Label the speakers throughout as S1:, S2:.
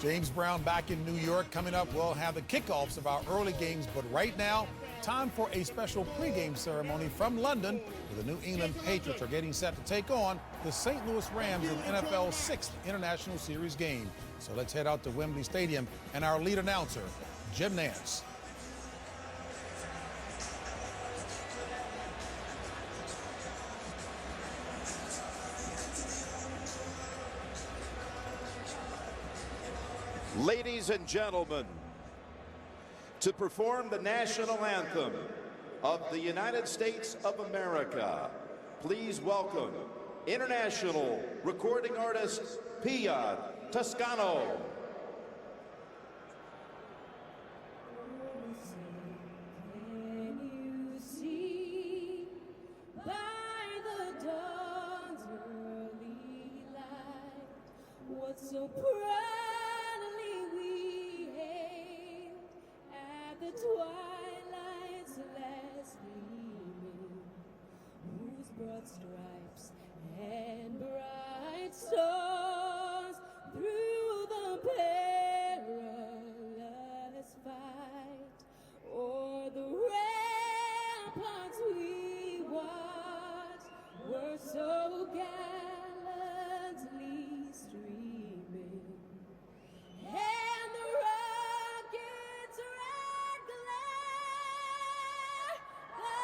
S1: James Brown back in New York. Coming up, we'll have the kickoffs of our early games. But right now, time for a special pregame ceremony from London, where the New England Patriots are getting set to take on the St. Louis Rams in NFL's 6th International Series game. So let's head out to Wembley Stadium and our lead announcer, Jim Nance.
S2: Ladies and gentlemen, to perform the national anthem of the United States of America, please welcome international recording artist Pia Toscano.
S3: So proudly we hailed at the twilight's last gleaming, whose broad stripes and bright stars through the perilous fight o'er the ramparts we watched were so gallantly streaming, and the rocket's red glare, the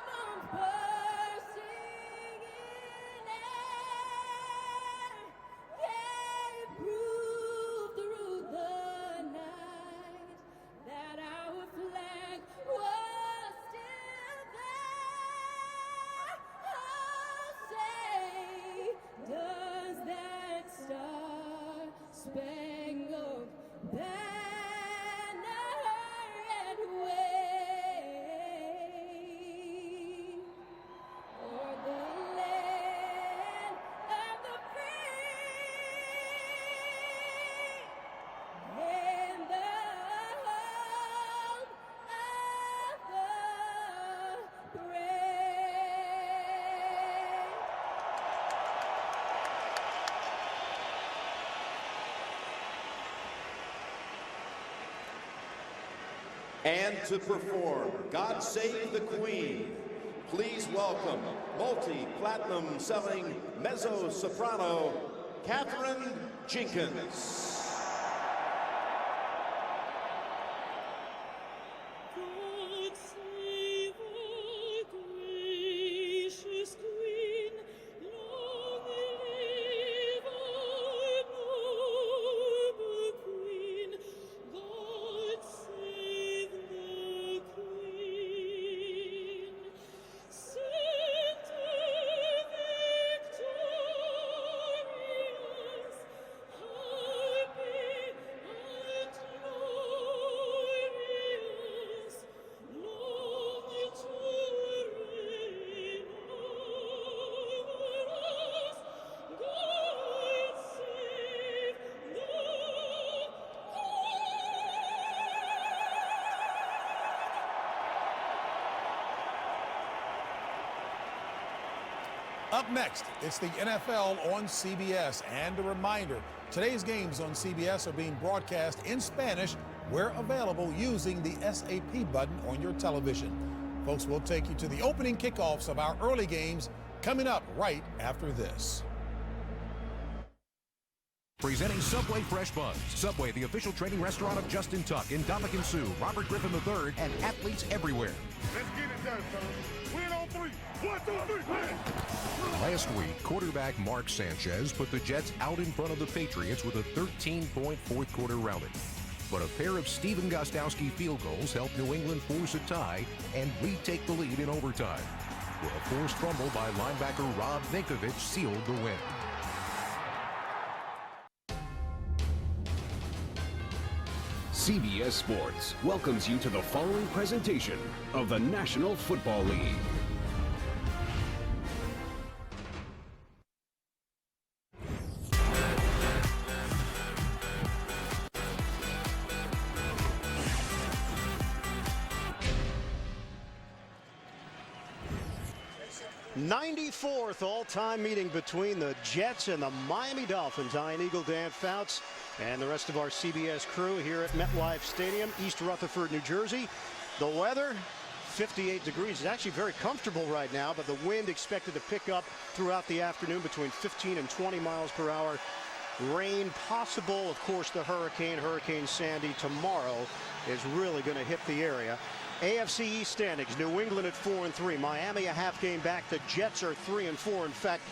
S3: bombs bursting in air, gave proof through the night that our flag was still there. Oh, say, does that star-spangled banner yet wave o'er the land of the free and the home of the brave?
S2: And to perform God Save the Queen, please welcome multi-platinum selling mezzo-soprano Catherine Jenkins.
S3: God save our gracious Queen, long live our noble Queen. God save the Queen. Center victorious, happy and glorious, long to reign over us. God save the
S1: Up next, it's the NFL on CBS. And a reminder, today's games on CBS are being broadcast in Spanish where available using the SAP button on your television. Folks, we'll take you to the opening kickoffs of our early games coming up right after this.
S4: Presenting Subway Fresh Buns. Subway, the official training restaurant of Justin Tuck, Ndamukong Suh, Robert Griffin III, and athletes everywhere.
S5: Let's get it done, fellas. Win on three. 1, 2, 3, win!
S4: Last week, quarterback Mark Sanchez put the Jets out in front of the Patriots with a 13-point fourth quarter routing. But a pair of Stephen Gostkowski field goals helped New England force a tie and retake the lead in overtime, where a forced fumble by linebacker Rob Ninkovich sealed the win.
S6: CBS Sports welcomes you to the following presentation of the National Football League.
S7: 94th all-time meeting between the Jets and the Miami Dolphins. Ian Eagle, Dan Fouts, and the rest of our CBS crew here at MetLife Stadium, East Rutherford, New Jersey. The weather, 58 degrees. It's actually very comfortable right now, but the wind expected to pick up throughout the afternoon between 15 and 20 miles per hour. Rain possible. Of course, the Hurricane Sandy tomorrow is really going to hit the area. AFC East standings, New England at 4-3, Miami a half game back. The Jets are 3-4. In fact,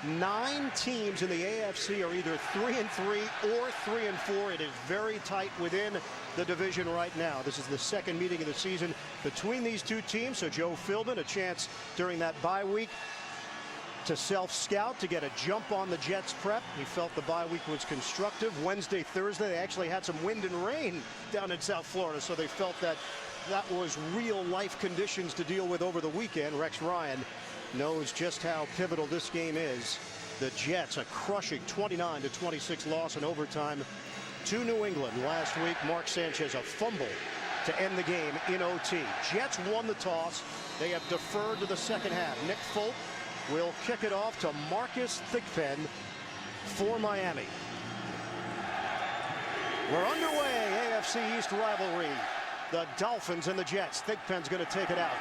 S7: 9 teams in the AFC are either 3-3 or 3-4. It is very tight within the division right now. This is the second meeting of the season between these two teams. So Joe Philbin, a chance during that bye week to self-scout, to get a jump on the Jets prep. He felt the bye week was constructive. Wednesday, Thursday, they actually had some wind and rain down in South Florida, so they felt that was real life conditions to deal with over the weekend. Rex Ryan knows just how pivotal this game is. The Jets, a crushing 29-26 loss in overtime to New England last week. Mark Sanchez, a fumble to end the game in OT. Jets won the toss. They have deferred to the second half. Nick Folk will kick it off to Marcus Thigpen for Miami. We're underway. AFC East rivalry. The Dolphins and the Jets. Thigpen's going to take it out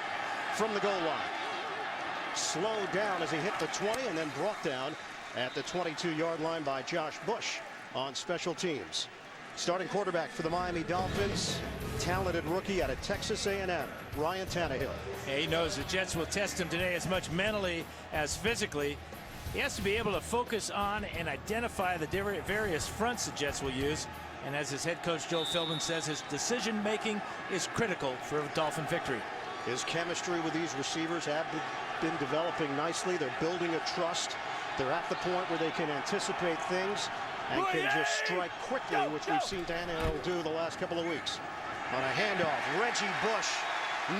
S7: from the goal line. Slowed down as he hit the 20 and then brought down at the 22-yard line by Josh Bush on special teams. Starting quarterback for the Miami Dolphins, talented rookie out of Texas A&M, Ryan Tannehill.
S8: Yeah, he knows the Jets will test him today as much mentally as physically. He has to be able to focus on and identify the various fronts the Jets will use. And as his head coach Joe Philbin says, his decision-making is critical for a Dolphin victory.
S7: His chemistry with these receivers have been developing nicely. They're building a trust. They're at the point where they can anticipate things and can just strike quickly, which we've seen Tannehill do the last couple of weeks. On a handoff, Reggie Bush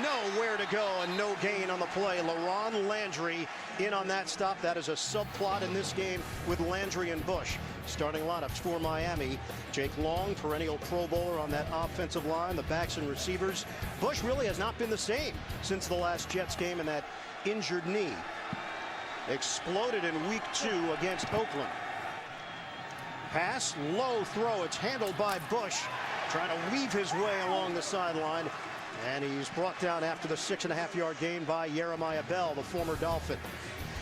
S7: nowhere to go and no gain on the play. LaRon Landry in on that stop. That is a subplot in this game with Landry and Bush. Starting lineups for Miami. Jake Long, perennial Pro Bowler on that offensive line. The backs and receivers. Bush really has not been the same since the last Jets game and that injured knee. Exploded in week 2 against Oakland. Pass, low throw. It's handled by Bush, trying to weave his way along the sideline. And he's brought down after the 6.5-yard gain by Jeremiah Bell, the former Dolphin.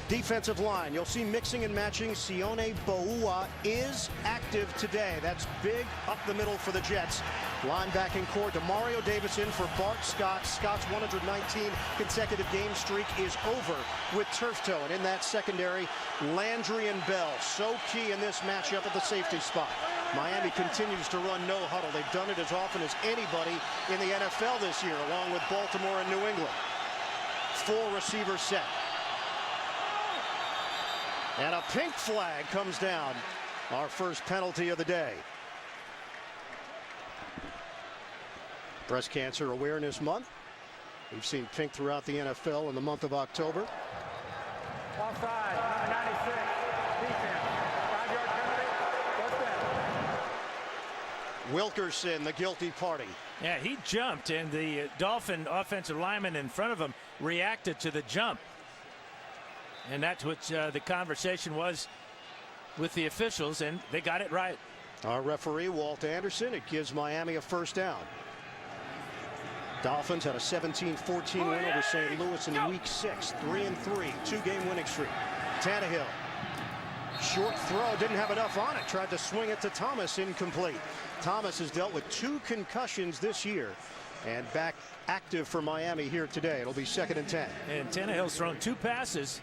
S7: Defensive line, you'll see mixing and matching. Sione Boua is active today. That's big up the middle for the Jets. Linebacking core, Demario Davis in for Bart Scott. Scott's 119 consecutive game streak is over with turf toe. And in that secondary, Landry and Bell. So key in this matchup at the safety spot. Miami continues to run no huddle. They've done it as often as anybody in the NFL this year, along with Baltimore and New England. 4 receiver set. And a pink flag comes down. Our first penalty of the day. Breast Cancer Awareness Month. We've seen pink throughout the NFL in the month of October.
S5: Offside, number 96, defense. 5-yard penalty, first down.
S7: Wilkerson, the guilty party.
S8: Yeah, he jumped, and the Dolphin offensive lineman in front of him reacted to the jump. And that's what the conversation was with the officials, and they got it right.
S7: Our referee, Walt Anderson, it gives Miami a first down. Dolphins had a 17-14 win over St. Louis in week 6, 3-3, 2-game winning streak. Tannehill, short throw, didn't have enough on it, tried to swing it to Thomas, incomplete. Thomas has dealt with 2 concussions this year and back active for Miami here today. It'll be 2nd and 10.
S8: And Tannehill's thrown 2 passes,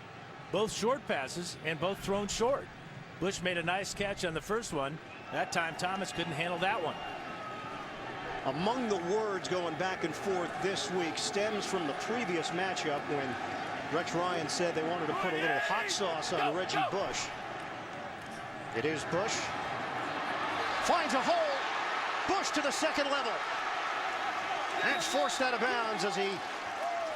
S8: both short passes, and both thrown short. Bush made a nice catch on the first one. That time Thomas couldn't handle that one.
S7: Among the words going back and forth this week stems from the previous matchup when Rex Ryan said they wanted to put a little hot sauce on Reggie Bush. It is Bush. Finds a hole. Bush to the second level. And forced out of bounds as he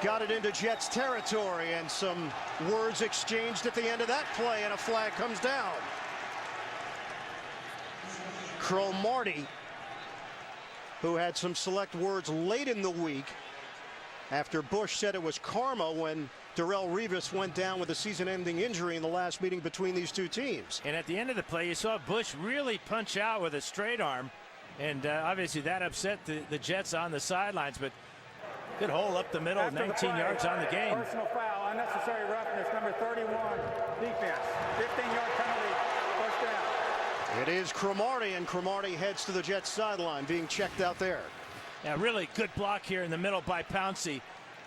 S7: got it into Jets territory, and some words exchanged at the end of that play, and a flag comes down. Cromartie, who had some select words late in the week after Bush said it was karma when Darrelle Revis went down with a season-ending injury in the last meeting between these two teams.
S8: And at the end of the play, you saw Bush really punch out with a straight arm. And obviously that upset the Jets on the sidelines. But good hole up the middle, 19 yards on the game.
S5: Personal foul, unnecessary roughness, number 31, defense. 15-yard penalty, first down.
S7: It is Cromartie, and Cromartie heads to the Jets sideline, being checked out there.
S8: Yeah, really good block here in the middle by Pouncey.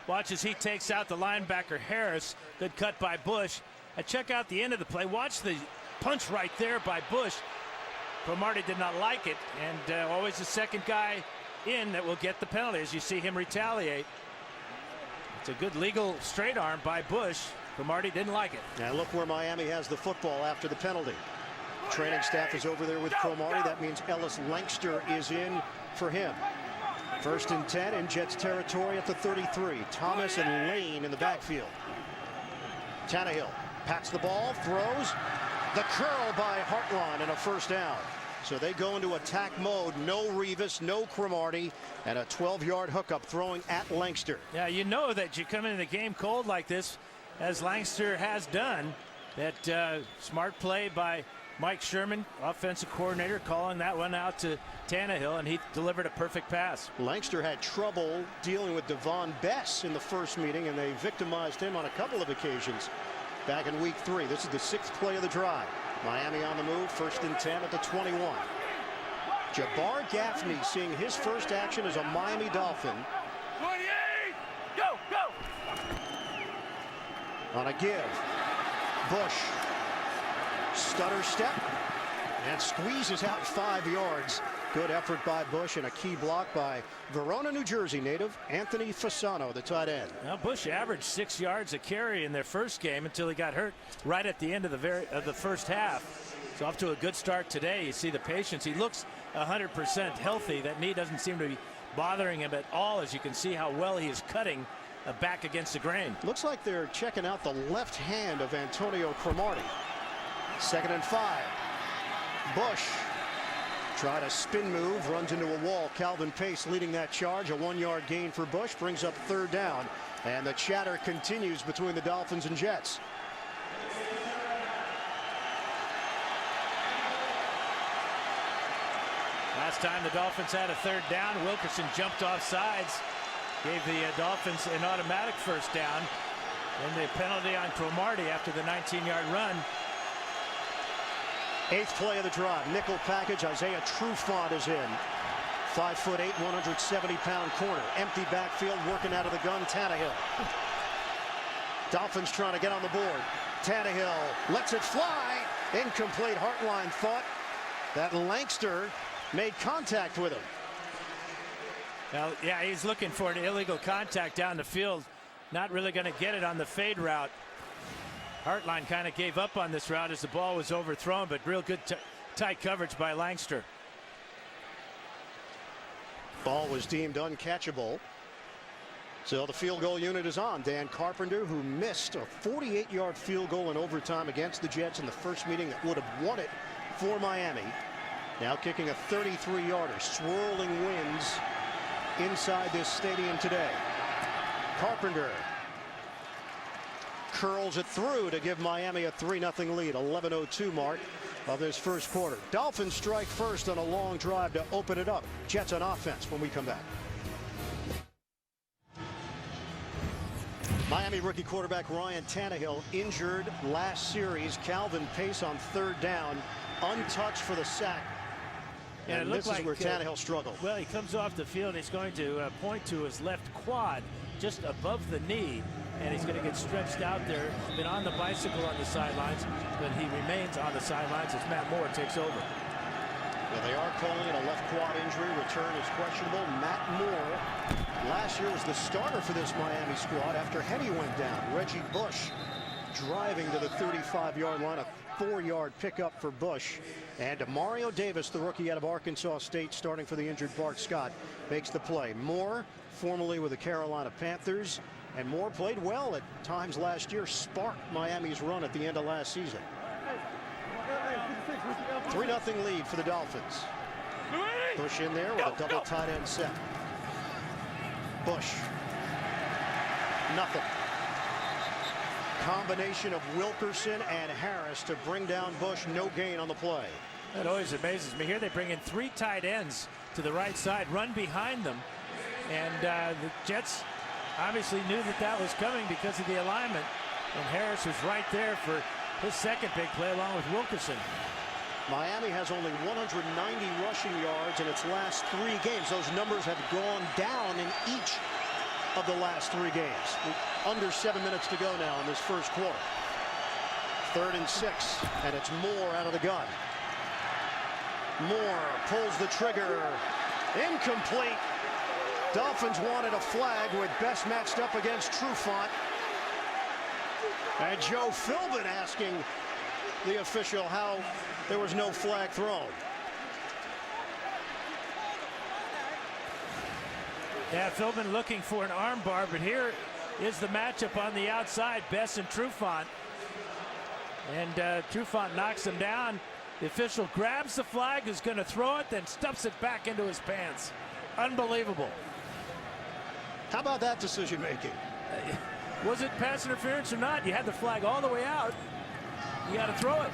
S8: Watch as he takes out the linebacker Harris. Good cut by Bush. And check out the end of the play. Watch the punch right there by Bush. Cromartie did not like it, and always the second guy in that will get the penalty as you see him retaliate. It's a good legal straight arm by Bush. Cromartie didn't like it.
S7: Now look where Miami has the football after the penalty. Training staff is over there with Cromartie. That means Ellis Lankster is in for him. 1st and 10 in Jets territory at the 33. Thomas and Lane in the backfield. Tannehill pats the ball, throws. The curl by Hartline and a first down. So they go into attack mode. No Revis, no Cromartie, and a 12-yard hookup throwing at Lankster.
S8: Yeah, you know that you come into the game cold like this, as Lankster has done. That smart play by Mike Sherman, offensive coordinator, calling that one out to Tannehill, and he delivered a perfect pass.
S7: Lankster had trouble dealing with Devon Bess in the first meeting, and they victimized him on a couple of occasions back in week 3. This is the 6th play of the drive. Miami on the move, 1st and 10 at the 21. Jabbar Gaffney seeing his first action as a Miami Dolphin.
S5: 28, go, go!
S7: On a give. Bush. Stutter step. And squeezes out 5 yards. Good effort by Bush, and a key block by Verona, New Jersey native Anthony Fasano, the tight end.
S8: Now Bush averaged 6 yards a carry in their first game until he got hurt right at the end of the first half. So off to a good start today. You see the patience. He looks 100% healthy. That knee doesn't seem to be bothering him at all, as you can see how well he is cutting back against the grain.
S7: Looks like they're checking out the left hand of Antonio Cromartie. 2nd and 5. Bush. Tried a spin move, runs into a wall. Calvin Pace leading that charge. A 1-yard gain for Bush brings up 3rd down. And the chatter continues between the Dolphins and Jets.
S8: Last time the Dolphins had a 3rd down, Wilkerson jumped off sides, gave the Dolphins an automatic first down. And the penalty on Cromartie after the 19-yard run.
S7: 8th play of the drive. Nickel package. Isaiah Trufant is in. 5'8", 170-pound corner. Empty backfield, working out of the gun. Tannehill. Dolphins trying to get on the board. Tannehill lets it fly. Incomplete. Hartline thought that Lankster made contact with him.
S8: Well, yeah, he's looking for an illegal contact down the field. Not really going to get it on the fade route. Hartline kind of gave up on this route as the ball was overthrown, but real good tight coverage by Lankster.
S7: Ball was deemed uncatchable. So the field goal unit is on. Dan Carpenter, who missed a 48-yard field goal in overtime against the Jets in the first meeting that would have won it for Miami. Now kicking a 33-yarder. Swirling winds inside this stadium today. Carpenter curls it through to give Miami a 3-0 lead. 11:02 mark of this first quarter. Dolphins strike first on a long drive to open it up. Jets on offense when we come back. Miami rookie quarterback Ryan Tannehill injured last series. Calvin Pace on 3rd down, untouched for the sack. And this is where Tannehill struggled.
S8: Well, he comes off the field. He's going to point to his left quad just above the knee, and he's going to get stretched out there. He's been on the bicycle on the sidelines, but he remains on the sidelines as Matt Moore takes over.
S7: Well, they are calling it a left quad injury. Return is questionable. Matt Moore last year was the starter for this Miami squad after Henny went down. Reggie Bush driving to the 35-yard line. A 4-yard pickup for Bush. And Mario Davis, the rookie out of Arkansas State, starting for the injured Bart Scott, makes the play. Moore, formerly with the Carolina Panthers, and Moore played well at times last year, sparked Miami's run at the end of last season. 3-0 lead for the Dolphins. Bush in there with a double tight end set. Bush. Nothing. Combination of Wilkerson and Harris to bring down Bush. No gain on the play.
S8: That always amazes me. Here they bring in 3 tight ends to the right side, run behind them. And the Jets obviously knew that that was coming because of the alignment. And Harris was right there for his second big play along with Wilkerson.
S7: Miami has only 190 rushing yards in its last 3 games. Those numbers have gone down in each of the last 3 games. Under 7 minutes to go now in this first quarter. 3rd and 6, and it's Moore out of the gun. Moore pulls the trigger. Incomplete. Dolphins wanted a flag with Best matched up against Trufant. And Joe Philbin asking the official how there was no flag thrown.
S8: Yeah, Philbin looking for an armbar, but here is the matchup on the outside, Best and Trufant. And Trufant knocks him down. The official grabs the flag, is going to throw it, then stuffs it back into his pants. Unbelievable.
S7: How about that decision making?
S8: Was it pass interference or not? You had the flag all the way out. You got to throw it.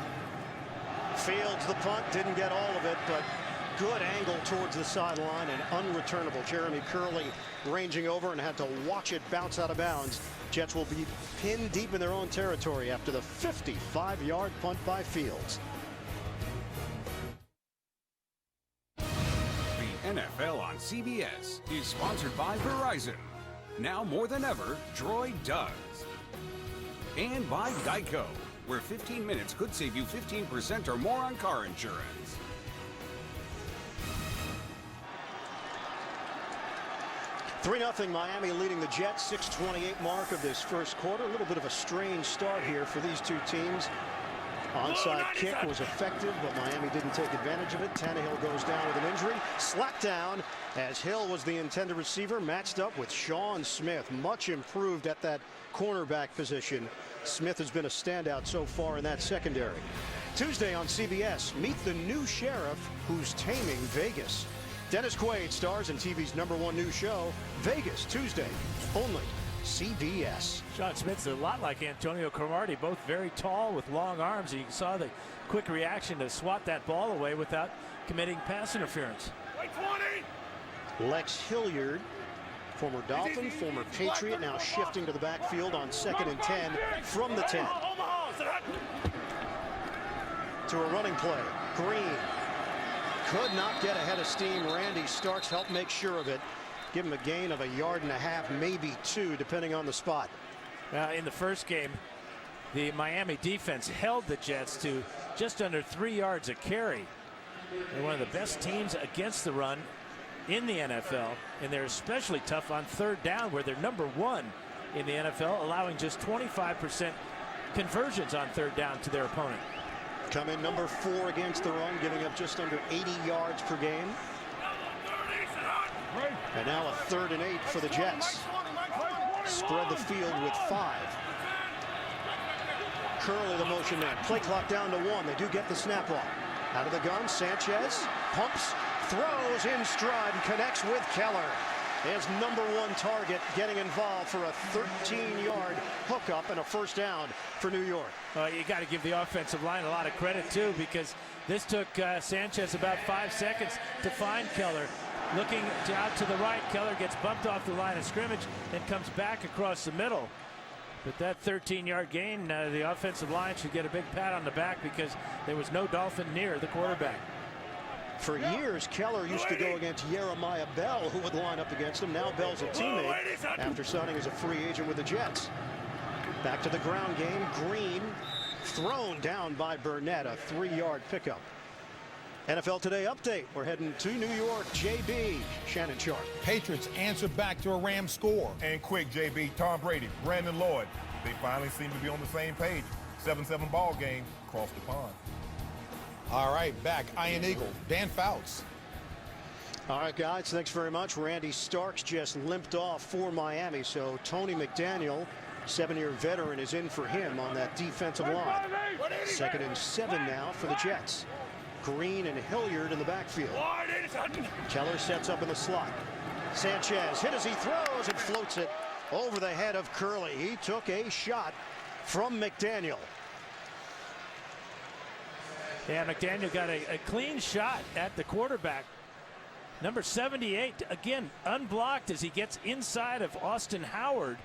S7: Fields the punt, didn't get all of it, but good angle towards the sideline and unreturnable. Jeremy Curley ranging over and had to watch it bounce out of bounds. Jets will be pinned deep in their own territory after the 55-yard punt by Fields.
S6: The NFL on CBS is sponsored by Verizon. Now more than ever, Droid does. And by Geico, where 15 minutes could save you 15% or more on car insurance.
S7: (3-0) Miami leading the Jets. 6:28 mark of this first quarter. A little bit of a strange start here for these two teams. Onside kick was effective, but Miami didn't take advantage of it. Tannehill goes down with an injury. Slapped down as Hill was the intended receiver, matched up with Sean Smith. Much improved at that cornerback position. Smith has been a standout so far in that secondary. Tuesday on CBS, meet the new sheriff who's taming Vegas. Dennis Quaid stars in TV's #1 news show, Vegas, Tuesday, only CBS.
S8: Sean Smith's a lot like Antonio Cromartie, both very tall with long arms, and you saw the quick reaction to swat that ball away without committing pass interference.
S7: Lex Hilliard, former Dolphin, former Patriot, now shifting to the backfield on 2nd and 10 from the 10. To a running play. Green could not get ahead of steam. Randy Starks helped make sure of it. Give him a gain of 1.5 yards, maybe 2, depending on the spot.
S8: In the first game, the Miami defense held the Jets to just under 3 yards a carry. They're one of the best teams against the run in the NFL, and they're especially tough on 3rd down, where they're #1 in the NFL, allowing just 25% conversions on 3rd down to their opponent.
S7: Come in #4 against the run, giving up just under 80 yards per game. And now a 3rd and 8 for the Jets. Spread the field with 5. Curley the motion man. Play clock down to 1. They do get the snap off. Out of the gun, Sanchez pumps, throws in stride, connects with Keller. His #1 target getting involved for a 13-yard hookup and a 1st down for New York.
S8: You got to give the offensive line a lot of credit, too, because this took Sanchez about 5 seconds to find Keller. Looking out to the right, Keller gets bumped off the line of scrimmage and comes back across the middle. But that 13-yard gain, the offensive line should get a big pat on the back because there was no Dolphin near the quarterback.
S7: For years, Keller used to go against Jeremiah Bell, who would line up against him. Now Bell's a teammate after signing as a free agent with the Jets. Back to the ground game. Green thrown down by Burnett, a 3-yard pickup. NFL Today update. We're heading to New York. JB, Shannon Sharp.
S1: Patriots answer back to a Rams score.
S9: And quick, JB, Tom Brady, Brandon Lloyd. They finally seem to be on the same page. 7-7 ball game across the pond.
S1: All right, back, Iron Eagle, Dan Fouts.
S7: All right, guys, thanks very much. Randy Starks just limped off for Miami, so Tony McDaniel, 7-year veteran, is in for him on that defensive line. 2nd and 7 now for the Jets. Green and Hilliard in the backfield. Keller sets up in the slot. Sanchez hit as he throws and floats it over the head of Curley. He took a shot from McDaniel.
S8: Yeah, McDaniel got a clean shot at the quarterback. Number 78, again, unblocked as he gets inside of Austin Howard.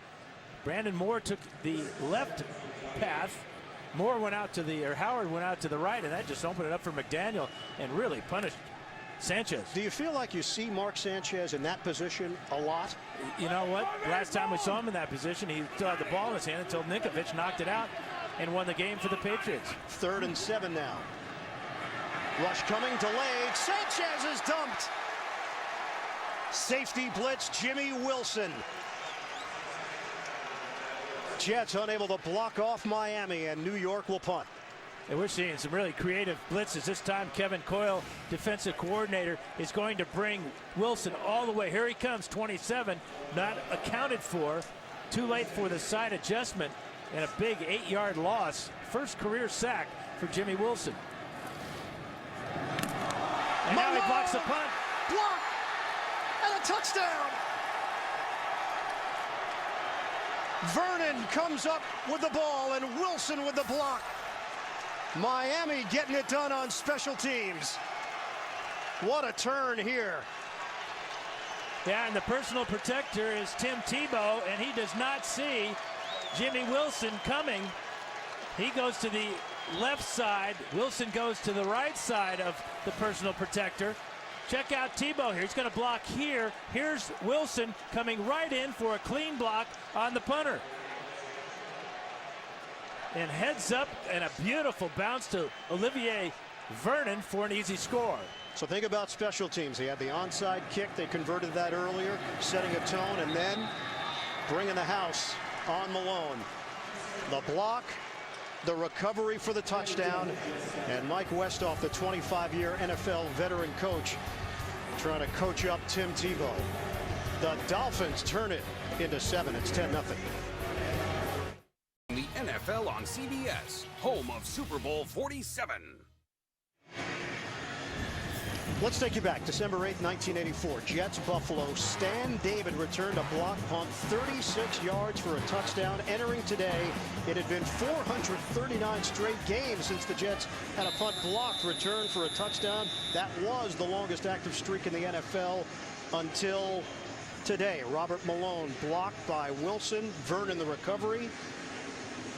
S8: Brandon Moore took the left path. Howard went out to the right, and that just opened it up for McDaniel and really punished Sanchez.
S7: Do you feel like you see Mark Sanchez in that position a lot?
S8: You know what? Last time we saw him in that position, he still had the ball in his hand until Ninkovich knocked it out and won the game for the Patriots.
S7: 3rd and 7 now. Rush coming, delayed. Sanchez is dumped. Safety blitz, Jimmy Wilson. Jets unable to block off Miami, and New York will punt.
S8: And we're seeing some really creative blitzes. This time, Kevin Coyle, defensive coordinator, is going to bring Wilson all the way. Here he comes, 27, not accounted for. Too late for the side adjustment, and a big 8-yard loss. First career sack for Jimmy Wilson. And now he blocks the punt.
S7: Block! And a touchdown! Vernon comes up with the ball, and Wilson with the block. Miami getting it done on special teams. What a turn here.
S8: Yeah, and the personal protector is Tim Tebow, and he does not see Jimmy Wilson coming. He goes to the left side. Wilson goes to the right side of the personal protector. Check out Tebow here. He's going to block here. Here's Wilson coming right in for a clean block on the punter. And heads up, and a beautiful bounce to Olivier Vernon for an easy score.
S7: So think about special teams. They had the onside kick. They converted that earlier, setting a tone, and then bringing the house on Malone. The block, the recovery for the touchdown, and Mike Westhoff, the 25-year NFL veteran coach, trying to coach up Tim Tebow. The Dolphins turn it into 7. It's 10-0.
S6: The NFL on CBS, home of Super Bowl 47.
S7: Let's take you back. December 8th, 1984. Jets, Buffalo. Stan David returned a block punt, 36 yards for a touchdown. Entering today, it had been 439 straight games since the Jets had a punt blocked return for a touchdown. That was the longest active streak in the NFL until today. Robert Malone blocked by Wilson. Vernon the recovery.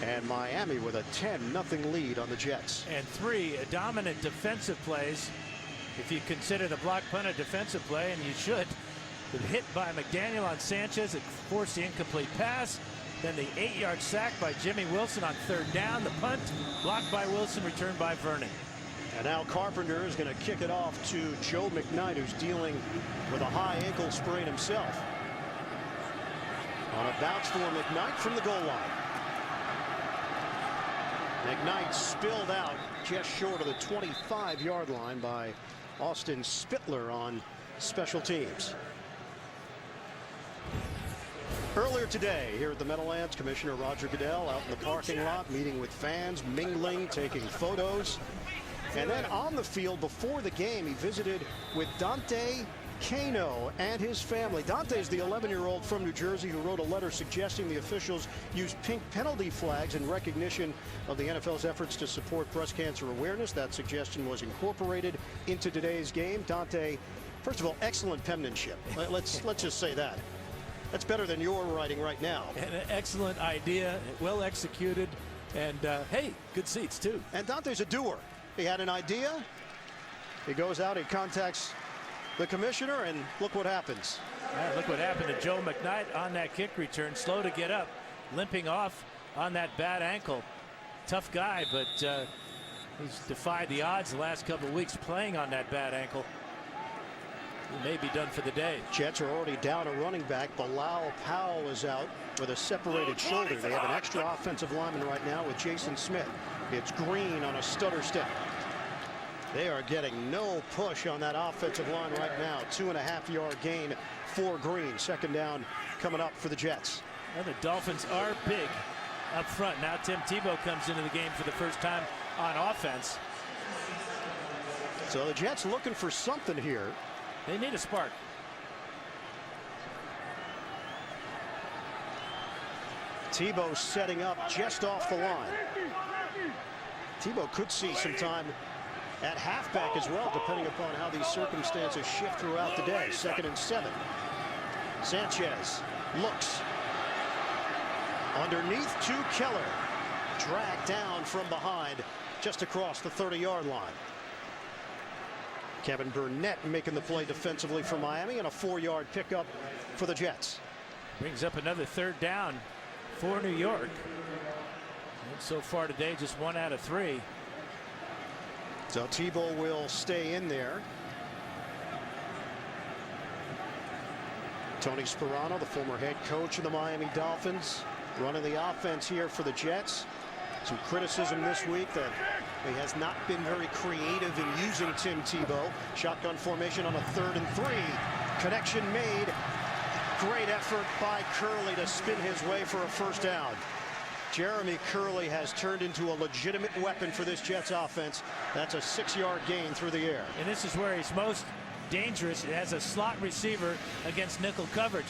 S7: And Miami with a 10-0 lead on the Jets.
S8: And 3 dominant defensive plays. If you consider the block punt a defensive play, and you should. The hit by McDaniel on Sanchez, it forced the incomplete pass. Then the 8-yard sack by Jimmy Wilson on 3rd down. The punt blocked by Wilson, returned by Vernon.
S7: And now Carpenter is going to kick it off to Joe McKnight, who's dealing with a high ankle sprain himself. On a bounce for McKnight from the goal line. McKnight spilled out just short of the 25-yard line by Austin Spittler on special teams. Earlier today here at the Meadowlands, Commissioner Roger Goodell out in the parking lot meeting with fans, mingling, taking photos. And then on the field before the game, he visited with Dante Cano and his family. Dante's the 11-year-old from New Jersey who wrote a letter suggesting the officials use pink penalty flags in recognition of the NFL's efforts to support breast cancer awareness. That suggestion was incorporated into today's game. Dante, first of all, excellent penmanship. Let's just say that. That's better than your writing right now.
S8: And an excellent idea, well executed, and hey, good seats too.
S7: And Dante's a doer. He had an idea. He goes out, he contacts the commissioner, and look what happens.
S8: Yeah, look what happened to Joe McKnight on that kick return. Slow to get up, limping off on that bad ankle. Tough guy, but he's defied the odds the last couple of weeks playing on that bad ankle. He may be done for the day.
S7: Jets are already down a running back. Bilal Powell is out with a separated shoulder. They have an extra offensive lineman right now with Jason Smith. It's Green on a stutter step. They are getting no push on that offensive line right now. 2.5-yard gain for Green. 2nd down coming up for the Jets.
S8: And the Dolphins are big up front. Now Tim Tebow comes into the game for the first time on offense.
S7: So the Jets looking for something here.
S8: They need a spark.
S7: Tebow setting up just off the line. Tebow could see some time at halfback as well, depending upon how these circumstances shift throughout the day. 2nd and 7. Sanchez looks underneath to Keller. Dragged down from behind just across the 30-yard line. Kevin Burnett making the play defensively for Miami, and a 4-yard pickup for the Jets.
S8: Brings up another 3rd down for New York. And so far today, just 1 out of 3.
S7: So Tebow will stay in there. Tony Sparano, the former head coach of the Miami Dolphins, running the offense here for the Jets. Some criticism this week that he has not been very creative in using Tim Tebow. Shotgun formation on a 3rd and 3. Connection made. Great effort by Curley to spin his way for a 1st down. Jeremy Curley has turned into a legitimate weapon for this Jets offense. That's a 6-yard gain through the air.
S8: And this is where he's most dangerous as a slot receiver against nickel coverage.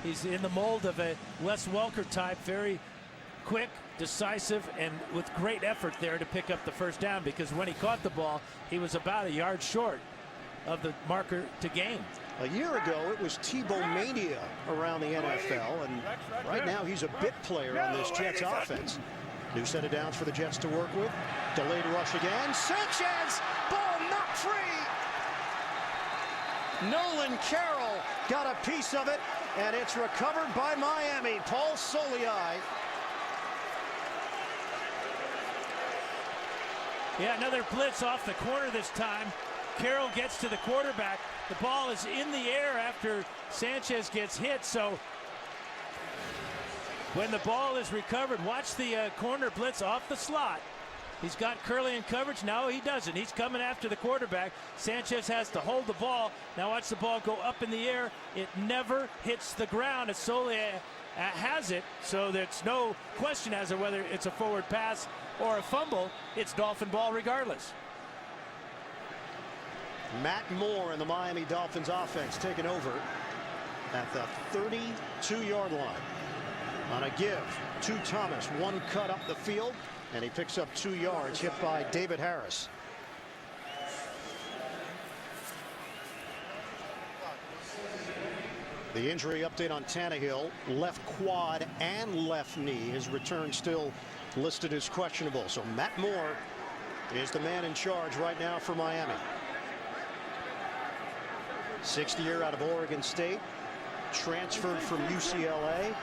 S8: He's in the mold of a Wes Welker type, very quick, decisive, and with great effort there to pick up the 1st down, because when he caught the ball, he was about a yard short of the marker to gain.
S7: A year ago, it was Tebow mania around the NFL, and right now he's a bit player on this Jets offense. New set of downs for the Jets to work with. Delayed rush again. Sanchez, ball knocked free. Nolan Carroll got a piece of it, and it's recovered by Miami. Paul Soliai.
S8: Yeah, another blitz off the corner this time. Carroll gets to the quarterback. The ball is in the air after Sanchez gets hit. So when the ball is recovered, watch the corner blitz off the slot. He's got Curley in coverage. Now he doesn't. He's coming after the quarterback. Sanchez has to hold the ball. Now watch the ball go up in the air. It never hits the ground as Soliai has it. So there's no question as to whether it's a forward pass or a fumble. It's Dolphin ball regardless.
S7: Matt Moore and the Miami Dolphins offense taking over at the 32-yard line. On a give to Thomas. 1 cut up the field, and he picks up 2 yards, hit by David Harris. The injury update on Tannehill. Left quad and left knee. His return still listed as questionable. So Matt Moore is the man in charge right now for Miami. 6th year out of Oregon State. Transferred from UCLA.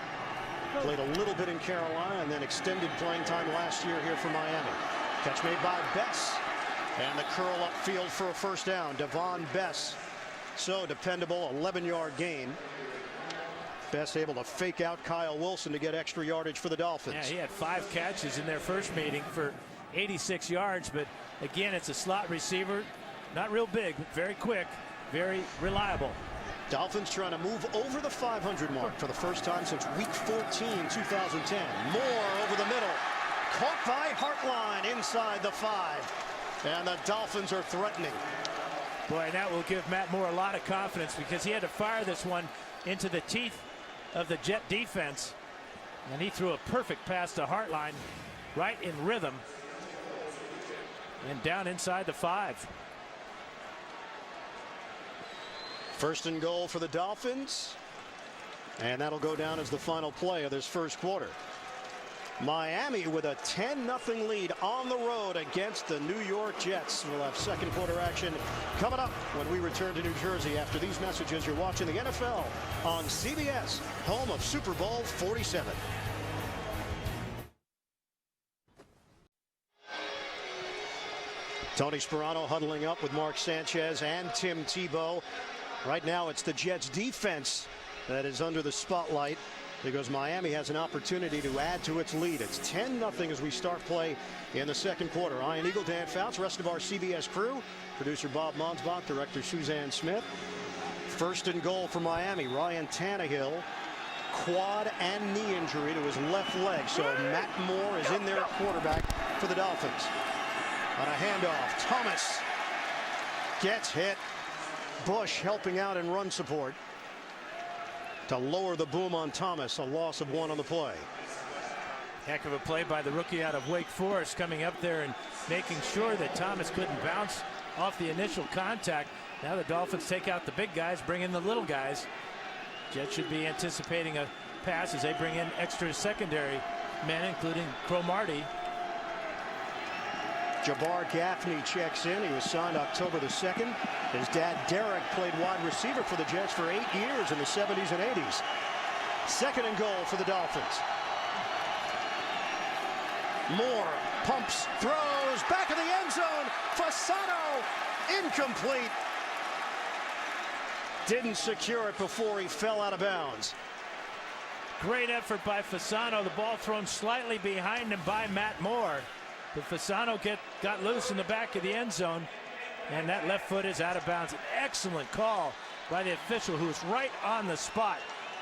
S7: Played a little bit in Carolina and then extended playing time last year here for Miami. Catch made by Bess. And the curl upfield for a 1st down. Devon Bess. So dependable, 11-yard gain. Bess able to fake out Kyle Wilson to get extra yardage for the Dolphins.
S8: Yeah, he had 5 catches in their first meeting for 86 yards. But again, it's a slot receiver. Not real big, but very quick, very reliable.
S7: Dolphins trying to move over the 500 mark for the first time since week 14, 2010. Moore over the middle. Caught by Hartline inside the 5. And the Dolphins are threatening.
S8: Boy, that will give Matt Moore a lot of confidence because he had to fire this one into the teeth of the Jet defense. And he threw a perfect pass to Hartline right in rhythm. And down inside the 5.
S7: 1st and goal for the Dolphins. And that'll go down as the final play of this first quarter. Miami with a 10-0 lead on the road against the New York Jets. We'll have second quarter action coming up when we return to New Jersey after these messages. You're watching the NFL on CBS, home of Super Bowl 47. Tony Sparano huddling up with Mark Sanchez and Tim Tebow. Right now it's the Jets defense that is under the spotlight because Miami has an opportunity to add to its lead. It's 10-0 as we start play in the second quarter. Ian Eagle, Dan Fouts, rest of our CBS crew, producer Bob Monsbach, director Suzanne Smith. 1st and goal for Miami. Ryan Tannehill, quad and knee injury to his left leg. So Matt Moore is in there at quarterback for the Dolphins. On a handoff, Thomas gets hit. Bush helping out in run support to lower the boom on Thomas. A loss of 1 on the play.
S8: Heck of a play by the rookie out of Wake Forest, coming up there and making sure that Thomas couldn't bounce off the initial contact. Now the Dolphins take out the big guys, bring in the little guys. Jets should be anticipating a pass as they bring in extra secondary men, including Cromartie.
S7: Jabbar Gaffney checks in. He was signed October the 2nd. His dad, Derek, played wide receiver for the Jets for 8 years in the 70s and 80s. 2nd and goal for the Dolphins. Moore pumps, throws, back of the end zone. Fasano, incomplete. Didn't secure it before he fell out of bounds.
S8: Great effort by Fasano. The ball thrown slightly behind him by Matt Moore. But Fasano got loose in the back of the end zone. And that left foot is out of bounds. An excellent call by the official, who was right on the spot.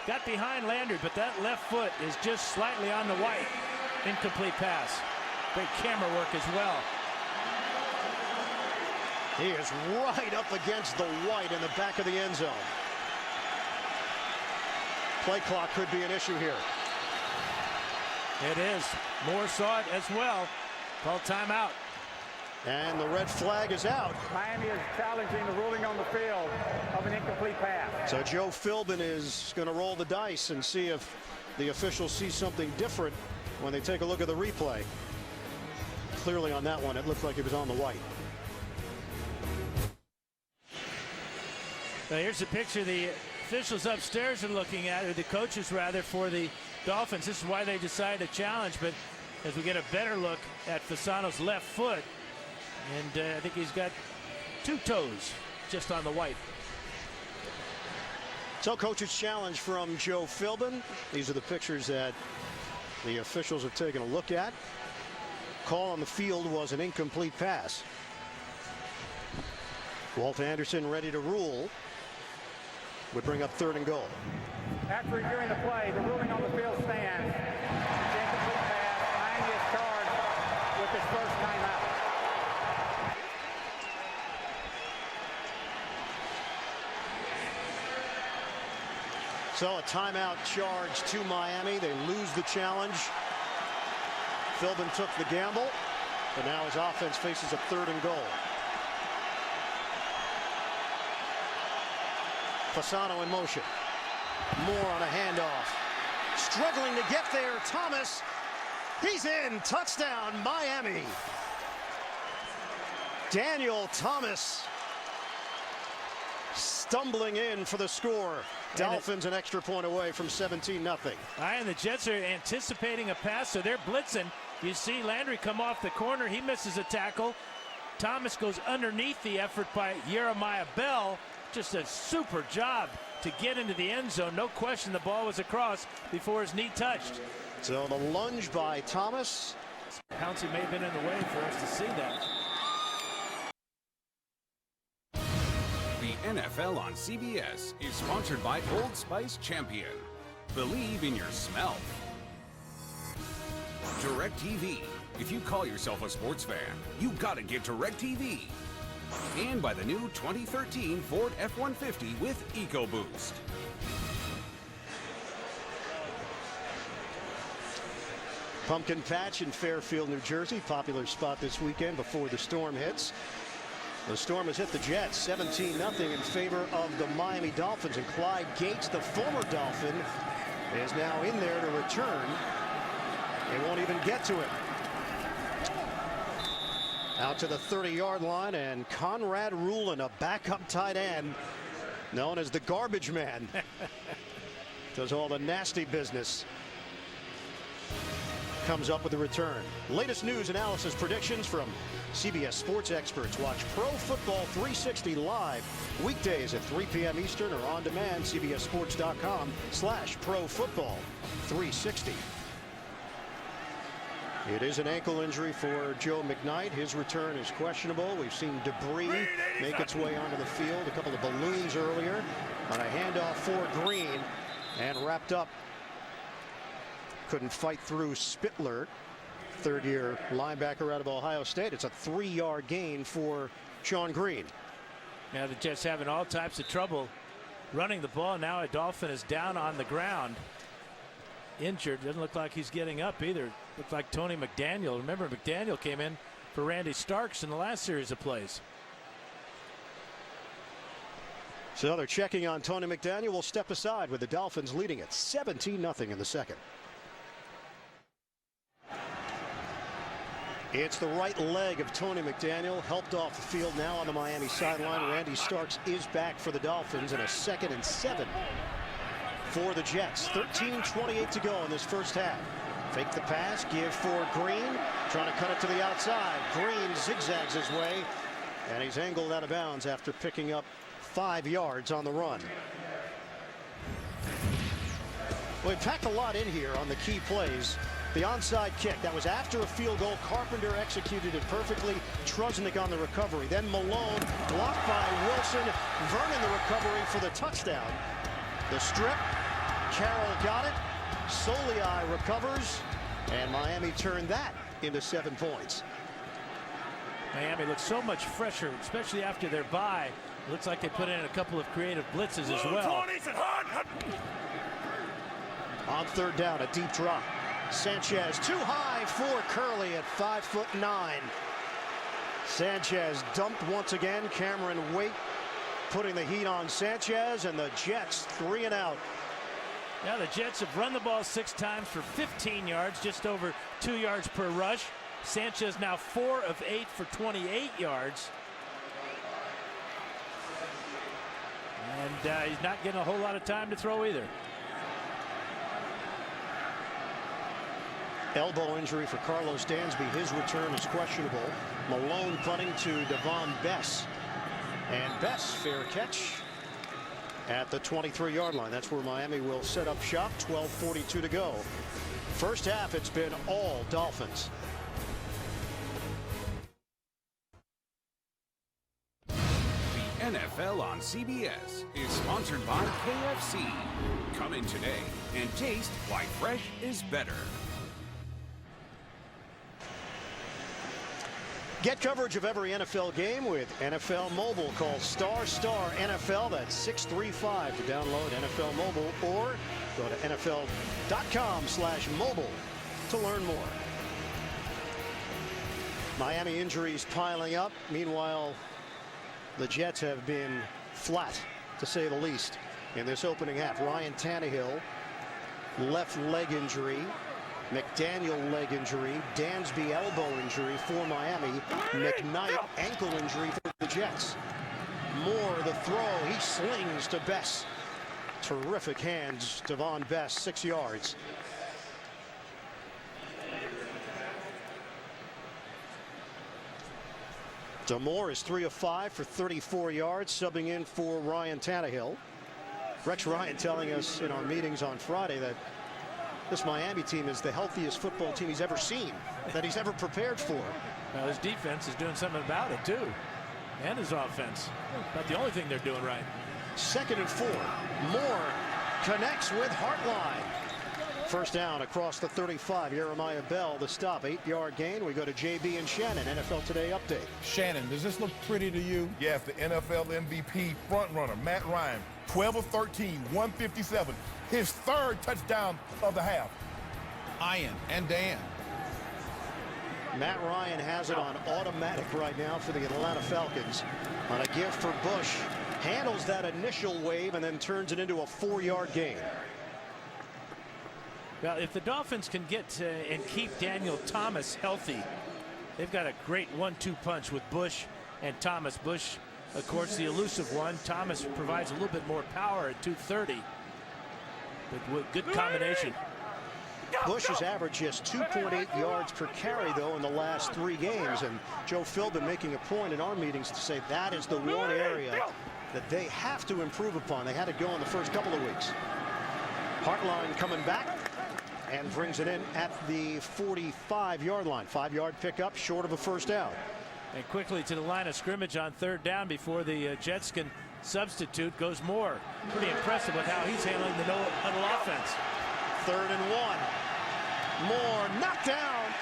S8: Got behind Landry, but that left foot is just slightly on the white. Incomplete pass. Great camera work as well.
S7: He is right up against the white in the back of the end zone. Play clock could be an issue here.
S8: It is. Moore saw it as well. Called timeout.
S7: And the red flag is out.
S5: Miami is challenging the ruling on the field of an incomplete pass.
S7: So Joe Philbin is going to roll the dice and see if the officials see something different when they take a look at the replay. Clearly on that one, it looked like he was on the white.
S8: Now here's the picture the officials upstairs are looking at, or the coaches rather, for the Dolphins. This is why they decided to challenge, but as we get a better look at Fasano's left foot, and I think he's got 2 toes just on the white.
S7: So coach's challenge from Joe Philbin. These are the pictures that the officials have taken a look at. Call on the field was an incomplete pass. Walt Anderson ready to rule. Would bring up 3rd and goal.
S5: After reviewing the play, the ruling on the field stands. It's an incomplete pass. Miami is charged with his first timeout.
S7: So a timeout charge to Miami. They lose the challenge. Philbin took the gamble, but now his offense faces a 3rd and goal. Fasano in motion. Moore on a handoff. Struggling to get there. Thomas. He's in. Touchdown, Miami. Daniel Thomas stumbling in for the score. Dolphins an extra point away from 17-0.
S8: And the Jets are anticipating a pass, so they're blitzing. You see Landry come off the corner. He misses a tackle. Thomas goes underneath the effort by Jeremiah Bell. Just a super job to get into the end zone. No question the ball was across before his knee touched.
S7: So the lunge by Thomas.
S8: Pouncey may have been in the way for us to see that.
S6: The NFL on CBS is sponsored by Old Spice Champion. Believe in your smell. DirecTV. If you call yourself a sports fan, you gotta get DirecTV. And by the new 2013 Ford F-150 with EcoBoost.
S7: Pumpkin Patch in Fairfield, New Jersey. Popular spot this weekend before the storm hits. The storm has hit the Jets 17-0 in favor of the Miami Dolphins. And Clyde Gates, the former Dolphin, is now in there to return. They won't even get to him. Out to the 30-yard line, and Conrad Rulin, a backup tight end, known as the garbage man, does all the nasty business. Comes up with the return. Latest news, analysis, predictions from CBS Sports experts. Watch Pro Football 360 live weekdays at 3 p.m. Eastern or on demand, cbssports.com/Pro Football 360. It is an ankle injury for Joe McKnight. His return is questionable. We've seen debris make its way onto the field. A couple of balloons earlier on a handoff for Green, and wrapped up. Couldn't fight through Spittler, third-year linebacker out of Ohio State. It's a 3-yard gain for Sean Green.
S8: Now the Jets having all types of trouble running the ball. Now a Dolphin is down on the ground. injured. Doesn't look like he's getting up either. Looks like Tony McDaniel. Remember, McDaniel came in for Randy Starks in the last series of plays.
S7: So they're checking on Tony McDaniel. Will step aside with the Dolphins leading it 17-0 in the second. It's the right leg of Tony McDaniel, helped off the field now on the Miami sideline. Randy Starks is back for the Dolphins in a 2nd and 7 for the Jets. 13:28 to go in this first half. Fake the pass, give for Green, trying to cut it to the outside. Green zigzags his way, and he's angled out of bounds after picking up 5 yards on the run. Well, we packed a lot in here on the key plays. The onside kick, that was after a field goal. Carpenter executed it perfectly. Trusnick on the recovery. Then Malone blocked by Wilson. Vernon the recovery for the touchdown. The strip, Carroll got it. Soliai recovers, and Miami turned that into 7 points.
S8: Miami looks so much fresher, especially after their bye. It looks like they put in a couple of creative blitzes as well.
S7: On 3rd down, a deep drop. Sanchez too high for Curley at 5'9". Sanchez dumped once again. Cameron Wait putting the heat on Sanchez, and the Jets 3 and out.
S8: Yeah, the Jets have run the ball 6 times for 15 yards, just over 2 yards per rush. Sanchez now 4 of 8 for 28 yards. And he's not getting a whole lot of time to throw either.
S7: Elbow injury for Carlos Dansby. His return is questionable. Malone punting to Devon Bess. And Bess, fair catch at the 23-yard line. That's where Miami will set up shop. 12:42 to go. First half, it's been all Dolphins.
S6: The NFL on CBS is sponsored by KFC. Come in today and taste why fresh is better.
S7: Get coverage of every NFL game with NFL Mobile. Call ** NFL. That's 635 to download NFL Mobile, or go to NFL.com/mobile to learn more. Miami injuries piling up. Meanwhile, the Jets have been flat, to say the least, in this opening half. Ryan Tannehill, left leg injury. McDaniel leg injury. Dansby elbow injury for Miami. McKnight ankle injury for the Jets. Moore the throw. He slings to Bess. Terrific hands. Devon Bess, 6 yards. Moore is 3 of 5 for 34 yards, subbing in for Ryan Tannehill. Rex Ryan telling us in our meetings on Friday that this Miami team is the healthiest football team he's ever seen, that he's ever prepared for.
S8: Well, his defense is doing something about it, too. And his offense. Not the only thing they're doing right.
S7: 2nd and 4. Moore connects with Hartline. First down across the 35. Jeremiah Bell, the stop. 8-yard gain. We go to JB and Shannon. NFL Today update.
S1: Shannon, does this look pretty to you?
S9: Yes, the NFL MVP frontrunner, Matt Ryan, 12 of 13, 157. His 3rd touchdown of the half.
S1: Ian and Dan.
S7: Matt Ryan has it on automatic right now for the Atlanta Falcons. On a give for Bush. Handles that initial wave and then turns it into a 4-yard gain.
S8: Well, if the Dolphins can get and keep Daniel Thomas healthy, they've got a great 1-2 punch with Bush and Thomas. Bush, of course, the elusive one. Thomas provides a little bit more power at 230. But good combination.
S7: Bush has averaged just 2.8 yards per carry, though, in the last 3 games. And Joe Philbin making a point in our meetings to say that is the one area that they have to improve upon. They had to go in the first couple of weeks. Hartline coming back and brings it in at the 45-yard line. 5-yard pickup, short of a first down.
S8: And quickly to the line of scrimmage on 3rd down before the Jets can substitute goes Moore. Pretty impressive with how he's handling the no-huddle offense.
S7: 3rd and 1. Moore knocked down.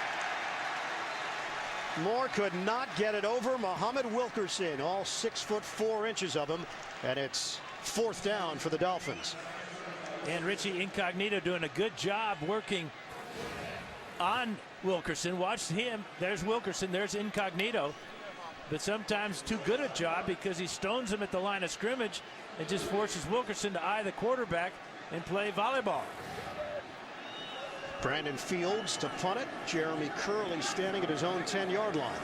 S7: Moore could not get it over Muhammad Wilkerson, all 6'4" of him, and it's 4th down for the Dolphins.
S8: And Richie Incognito doing a good job working on Wilkerson. Watch him. There's Wilkerson. There's Incognito. But sometimes too good a job because he stones him at the line of scrimmage and just forces Wilkerson to eye the quarterback and play volleyball.
S7: Brandon Fields to punt it. Jeremy Curley standing at his own 10-yard line.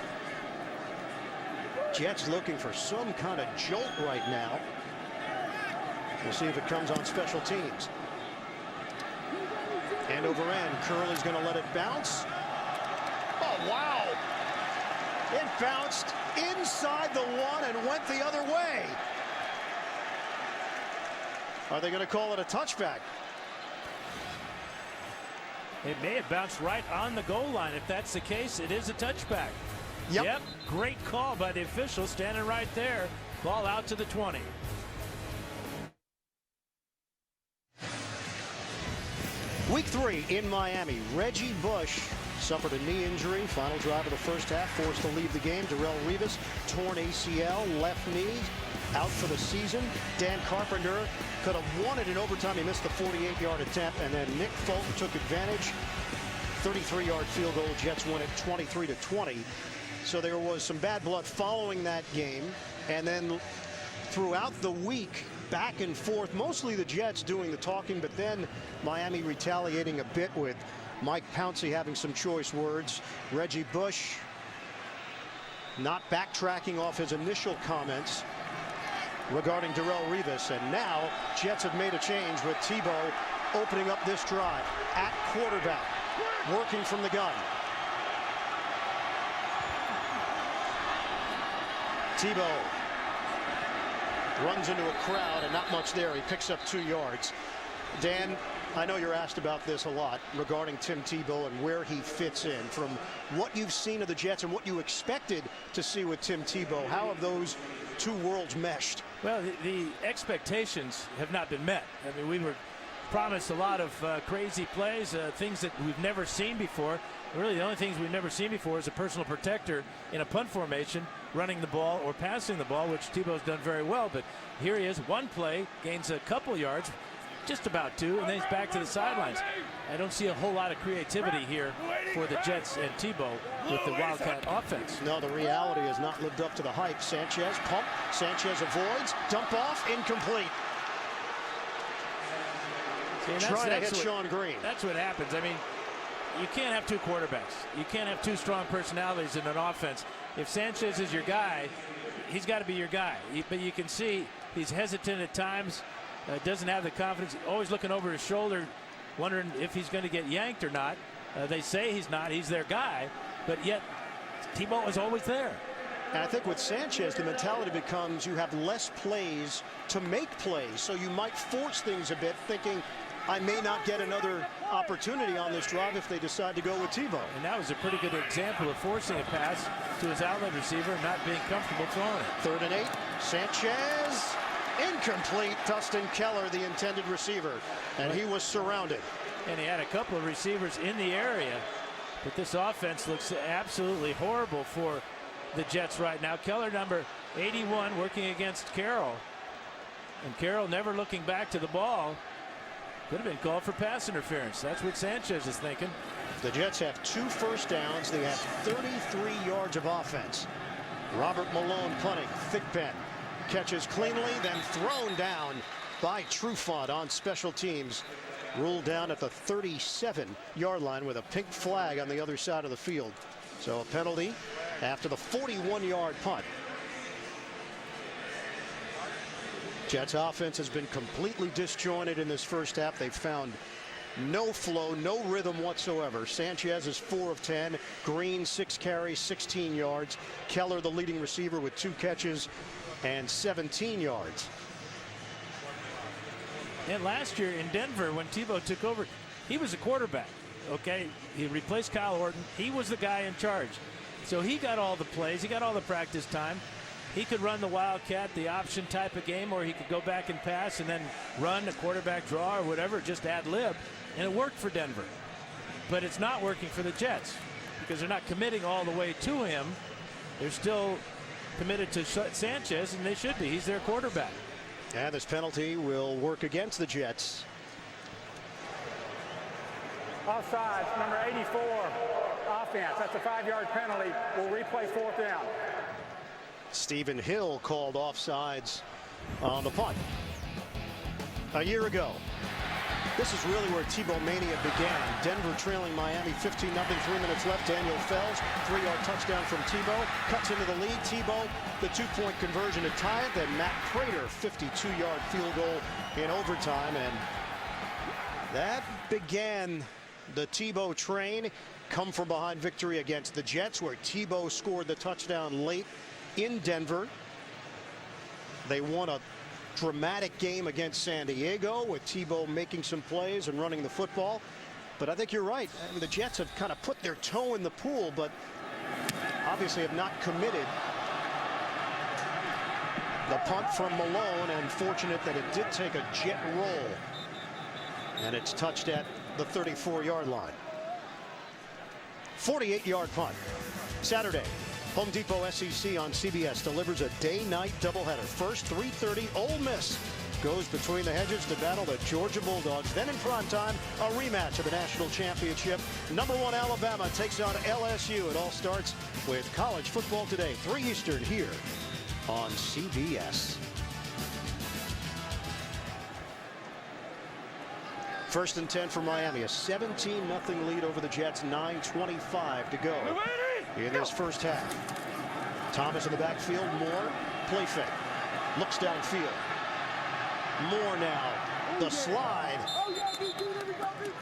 S7: Jets looking for some kind of jolt right now. We'll see if it comes on special teams. End over end. Curley's going to let it bounce. Oh, wow. It bounced inside the one and went the other way. Are they going to call it a touchback?
S8: It may have bounced right on the goal line. If that's the case, it is a touchback. Yep. Great call by the official standing right there. Ball out to the 20.
S7: Week 3 in Miami. Reggie Bush suffered a knee injury. Final drive of the first half, forced to leave the game. Darrelle Revis, torn ACL, left knee, out for the season. Dan Carpenter could have won it in overtime. He missed the 48-yard attempt, and then Nick Folk took advantage. 33-yard field goal. Jets won it 23-20. So there was some bad blood following that game, and then throughout the week, back and forth, mostly the Jets doing the talking, but then Miami retaliating a bit with Mike Pouncey having some choice words. Reggie Bush not backtracking off his initial comments regarding Darrelle Revis. And now Jets have made a change with Tebow opening up this drive at quarterback, working from the gun. Tebow runs into a crowd and not much there. He picks up 2 yards. Dan, I know you're asked about this a lot regarding Tim Tebow and where he fits in. From what you've seen of the Jets and what you expected to see with Tim Tebow, how have those two worlds meshed?
S8: Well, the expectations have not been met. I mean, we were promised a lot of crazy plays, things that we've never seen before. Really, the only things we've never seen before is a personal protector in a punt formation, running the ball or passing the ball, which Tebow's done very well. But here he is, one play, gains a couple yards, just about 2, and then he's back to the sidelines. I don't see a whole lot of creativity here for the Jets and Tebow with the Wildcat offense.
S7: No, the reality has not lived up to the hype. Sanchez pump. Sanchez avoids. Dump off. Incomplete.
S8: See,
S7: trying to hit Sean Green.
S8: That's what happens. I mean, you can't have 2 quarterbacks. You can't have 2 strong personalities in an offense. If Sanchez is your guy, he's got to be your guy. But you can see he's hesitant at times, doesn't have the confidence, always looking over his shoulder, wondering if he's going to get yanked or not. They say he's not. He's their guy. But yet, Tebow is always there.
S7: And I think with Sanchez, the mentality becomes you have less plays to make plays. So you might force things a bit, thinking, I may not get another opportunity on this drive if they decide to go with Tebow.
S8: And that was a pretty good example of forcing a pass to his outlet receiver and not being comfortable throwing it.
S7: 3rd and 8. Sanchez. Incomplete. Dustin Keller, the intended receiver. And he was surrounded.
S8: And he had a couple of receivers in the area. But this offense looks absolutely horrible for the Jets right now. Keller, number 81, working against Carroll. And Carroll never looking back to the ball. Could have been called for pass interference. That's what Sanchez is thinking.
S7: The Jets have 2 first downs. They have 33 yards of offense. Robert Malone punting. Thigpen catches cleanly, then thrown down by Trufant on special teams. Ruled down at the 37-yard line with a pink flag on the other side of the field. So a penalty after the 41-yard punt. Jets offense has been completely disjointed in this first half. They've found no flow, no rhythm whatsoever. Sanchez is 4 of 10. Green, 6 carries, 16 yards. Keller, the leading receiver, with 2 catches and 17 yards.
S8: And last year in Denver, when Tebow took over, he was a quarterback. Okay, he replaced Kyle Orton. He was the guy in charge. So he got all the plays. He got all the practice time. He could run the Wildcat, the option type of game, or he could go back and pass and then run a quarterback draw or whatever, just ad lib. And it worked for Denver. But it's not working for the Jets because they're not committing all the way to him. They're still committed to Sanchez, and they should be. He's their quarterback.
S7: And this penalty will work against the Jets.
S5: Offsides, number 84, offense. That's a 5-yard penalty. We'll replay 4th down.
S7: Stephen Hill called offsides on the punt. A year ago, this is really where Tebow mania began. Denver trailing Miami 15-0, 3 minutes left. Daniel Fells, 3-yard touchdown from Tebow. Cuts into the lead. Tebow, the 2-point conversion to tie it. Then Matt Prater, 52-yard field goal in overtime. And that began the Tebow train. Come from behind victory against the Jets, where Tebow scored the touchdown late in Denver. They won a dramatic game against San Diego with Tebow making some plays and running the football. But I think you're right. I mean, the Jets have kind of put their toe in the pool, but obviously have not committed. The punt from Malone, and fortunate that it did take a jet roll. And it's touched at the 34-yard line. 48-yard punt. Saturday, Home Depot SEC on CBS delivers a day-night doubleheader. First, 3:30, Ole Miss goes between the hedges to battle the Georgia Bulldogs. Then in primetime, a rematch of the national championship. Number 1 Alabama takes on LSU. It all starts with college football today, 3 Eastern, here on CBS. First and 10 for Miami, a 17-0 lead over the Jets, 9:25 to go in this first half. Thomas in the backfield, Moore, play fake, looks downfield. Moore now, the slide,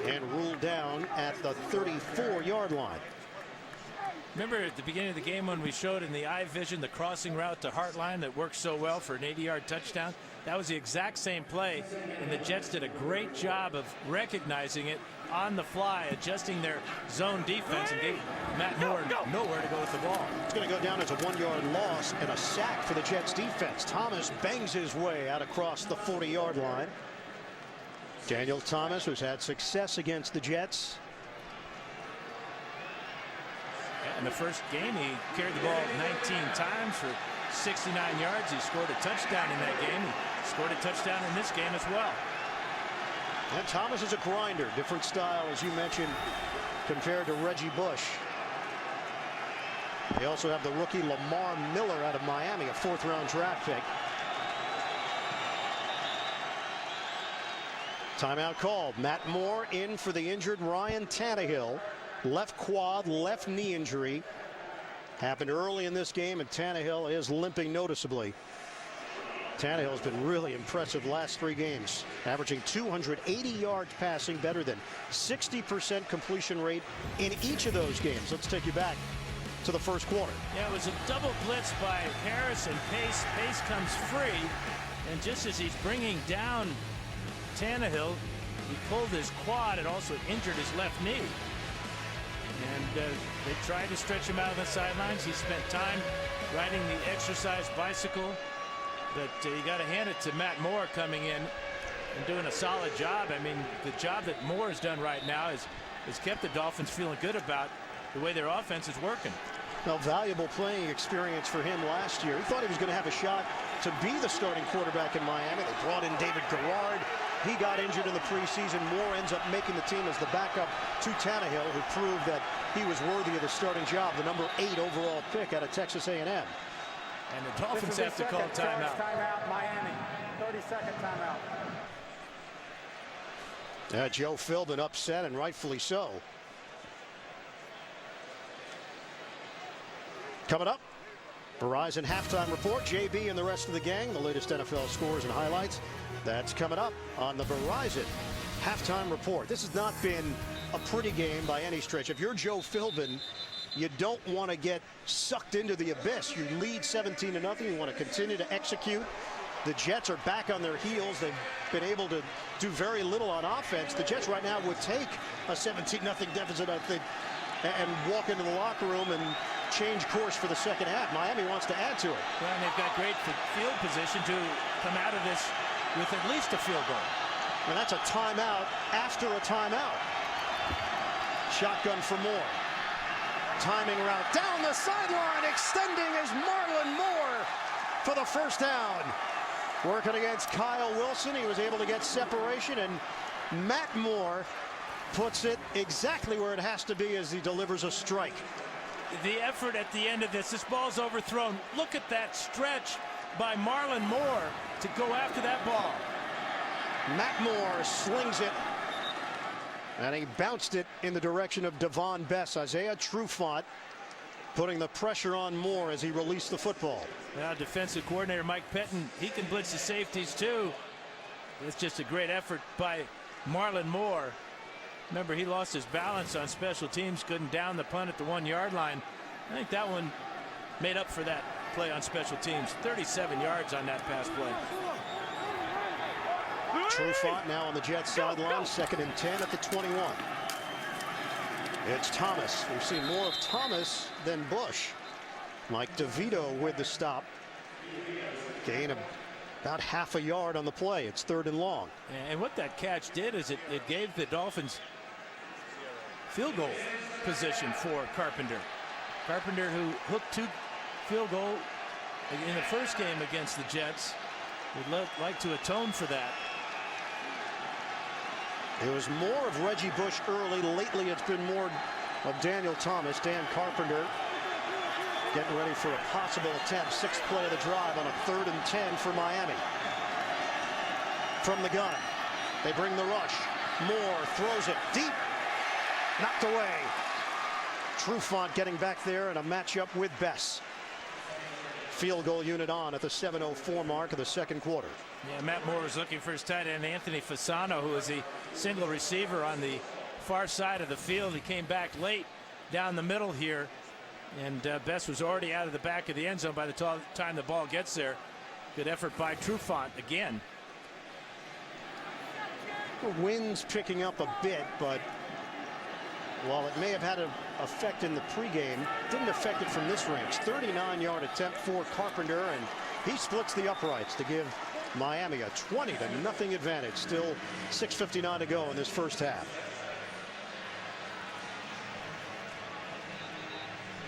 S7: and ruled down at the 34-yard line.
S8: Remember at the beginning of the game when we showed in the eye vision the crossing route to Hartline that worked so well for an 80-yard touchdown? That was the exact same play, and the Jets did a great job of recognizing it on the fly, adjusting their zone defense, and gave Matt Moore nowhere to go with the ball.
S7: It's going to go down as a 1-yard loss and a sack for the Jets defense. Thomas bangs his way out across the 40-yard line. Daniel Thomas, who's had success against the Jets.
S8: In the first game, he carried the ball 19 times for 69 yards. He scored a touchdown in that game. He scored a touchdown in this game as well.
S7: And Thomas is a grinder. Different style, as you mentioned, compared to Reggie Bush. They also have the rookie Lamar Miller out of Miami, a 4th-round draft pick. Timeout called. Matt Moore in for the injured Ryan Tannehill. Left quad, left knee injury. Happened early in this game, and Tannehill is limping noticeably. Tannehill's been really impressive last 3 games, averaging 280 yards passing, better than 60% completion rate in each of those games. Let's take you back to the first quarter.
S8: Yeah, it was a double blitz by Harris and Pace. Pace comes free, and just as he's bringing down Tannehill, he pulled his quad and also injured his left knee. And they tried to stretch him out on the sidelines. He spent time riding the exercise bicycle. But you got to hand it to Matt Moore coming in and doing a solid job. I mean, the job that Moore has done right now has kept the Dolphins feeling good about the way their offense is working.
S7: Well, valuable playing experience for him last year. He thought he was going to have a shot to be the starting quarterback in Miami. They brought in David Garrard. He got injured in the preseason. Moore ends up making the team as the backup to Tannehill, who proved that he was worthy of the starting job, the number 8 overall pick out of Texas A&M.
S8: And the Dolphins have to call timeout.
S5: Timeout, Miami. 30-second timeout.
S7: Joe Philbin upset, and rightfully so. Coming up, Verizon halftime report. JB and the rest of the gang, the latest NFL scores and highlights. That's coming up on the Verizon halftime report. This has not been a pretty game by any stretch. If you're Joe Philbin, you don't want to get sucked into the abyss. You lead 17-0. You want to continue to execute. The Jets are back on their heels. They've been able to do very little on offense. The Jets right now would take a 17-0 deficit, I think, and walk into the locker room and change course for the second half. Miami wants to add to it.
S8: Well, and they've got great field position to come out of this with at least a field goal.
S7: And that's a timeout after a timeout. Shotgun for Moore. Timing route down the sideline, extending is Marlon Moore for the first down. Working against Kyle Wilson, he was able to get separation, and Matt Moore puts it exactly where it has to be as he delivers a strike.
S8: The effort at the end of this ball's overthrown. Look at that stretch by Marlon Moore to go after that ball.
S7: Matt Moore slings it, and he bounced it in the direction of Devon Bess. Isaiah Trufant putting the pressure on Moore as he released the football.
S8: Now defensive coordinator Mike Pettin, he can blitz the safeties too. It's just a great effort by Marlon Moore. Remember, he lost his balance on special teams, couldn't down the punt at the 1-yard line. I think that one made up for that play on special teams. 37 yards on that pass play.
S7: Trufant now on the Jets sideline, 2nd and 10 at the 21. It's Thomas. We've seen more of Thomas than Bush. Mike DeVito with the stop. Gain of about half a yard on the play. It's 3rd and long.
S8: And what that catch did is it gave the Dolphins field goal position for Carpenter. Carpenter, who hooked 2 field goal in the first game against the Jets, would like to atone for that.
S7: It was more of Reggie Bush early. Lately, it's been more of Daniel Thomas. Dan Carpenter getting ready for a possible attempt. 6th play of the drive on a 3rd and 10 for Miami. From the gun, they bring the rush. Moore throws it deep. Knocked away. Trufant getting back there in a matchup with Bess. Field goal unit on at the 7:04 mark of the 2nd quarter.
S8: Yeah, Matt Moore was looking for his tight end Anthony Fasano, who is the single receiver on the far side of the field. He came back late down the middle here, and Bess was already out of the back of the end zone by the time the ball gets there. Good effort by Trufant again.
S7: The wind's picking up a bit, but while it may have had an effect in the pregame, didn't affect it from this range. 39-yard attempt for Carpenter, and he splits the uprights to give Miami a 20-0 advantage. Still 6:59 to go in this first half.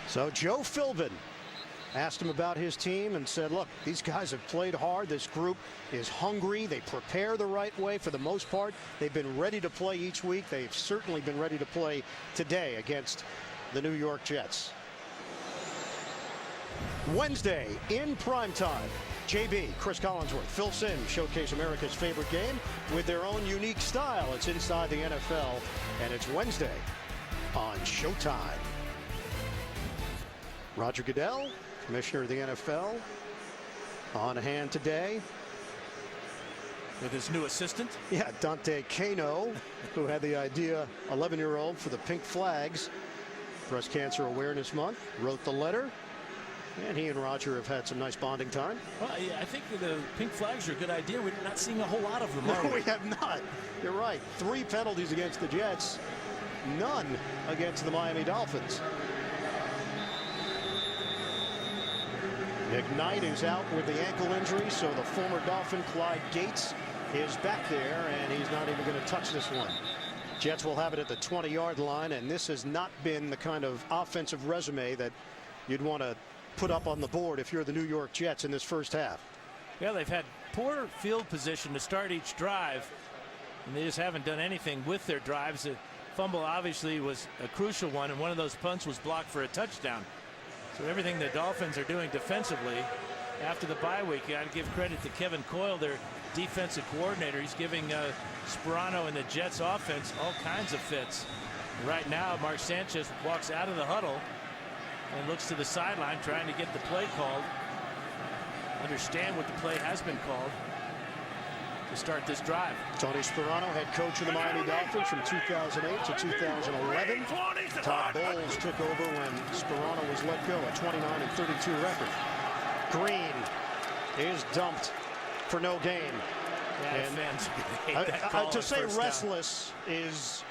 S7: So Joe Philbin asked him about his team and said, look, these guys have played hard. This group is hungry. They prepare the right way for the most part. They've been ready to play each week. They've certainly been ready to play today against the New York Jets. Wednesday in primetime, JB, Chris Collinsworth, Phil Simms showcase America's favorite game with their own unique style. It's Inside the NFL, and it's Wednesday on Showtime. Roger Goodell, Commissioner of the NFL, on hand today.
S8: With his new assistant?
S7: Yeah, Dante Cano, who had the idea, 11-year-old, for the pink flags. Breast Cancer Awareness Month, wrote the letter. And he and Roger have had some nice bonding time.
S8: Well, yeah, I think the pink flags are a good idea. We're not seeing a whole lot of them.
S7: No, we have not. You're right. 3 penalties against the Jets, none against the Miami Dolphins. McKnight is out with the ankle injury, so the former Dolphin Clyde Gates is back there, and he's not even going to touch this one. Jets will have it at the 20-yard line, and this has not been the kind of offensive resume that you'd want to put up on the board if you're the New York Jets in this first half.
S8: Yeah, they've had poor field position to start each drive, and they just haven't done anything with their drives. The fumble obviously was a crucial one, and one of those punts was blocked for a touchdown. So everything the Dolphins are doing defensively after the bye week, you got to give credit to Kevin Coyle, their defensive coordinator. He's giving Sperano and the Jets offense all kinds of fits. Right now, Mark Sanchez walks out of the huddle and looks to the sideline trying to get the play called. Understand what the play has been called to start this drive.
S7: Tony Sperano, head coach of the Miami Dolphins from 2008 to 2011. Todd Bowles took over when Sperano was let go, a 29-32 record. Green is dumped for no gain.
S8: Yeah,
S7: and
S8: fans hate that call
S7: to
S8: on
S7: say
S8: first
S7: restless is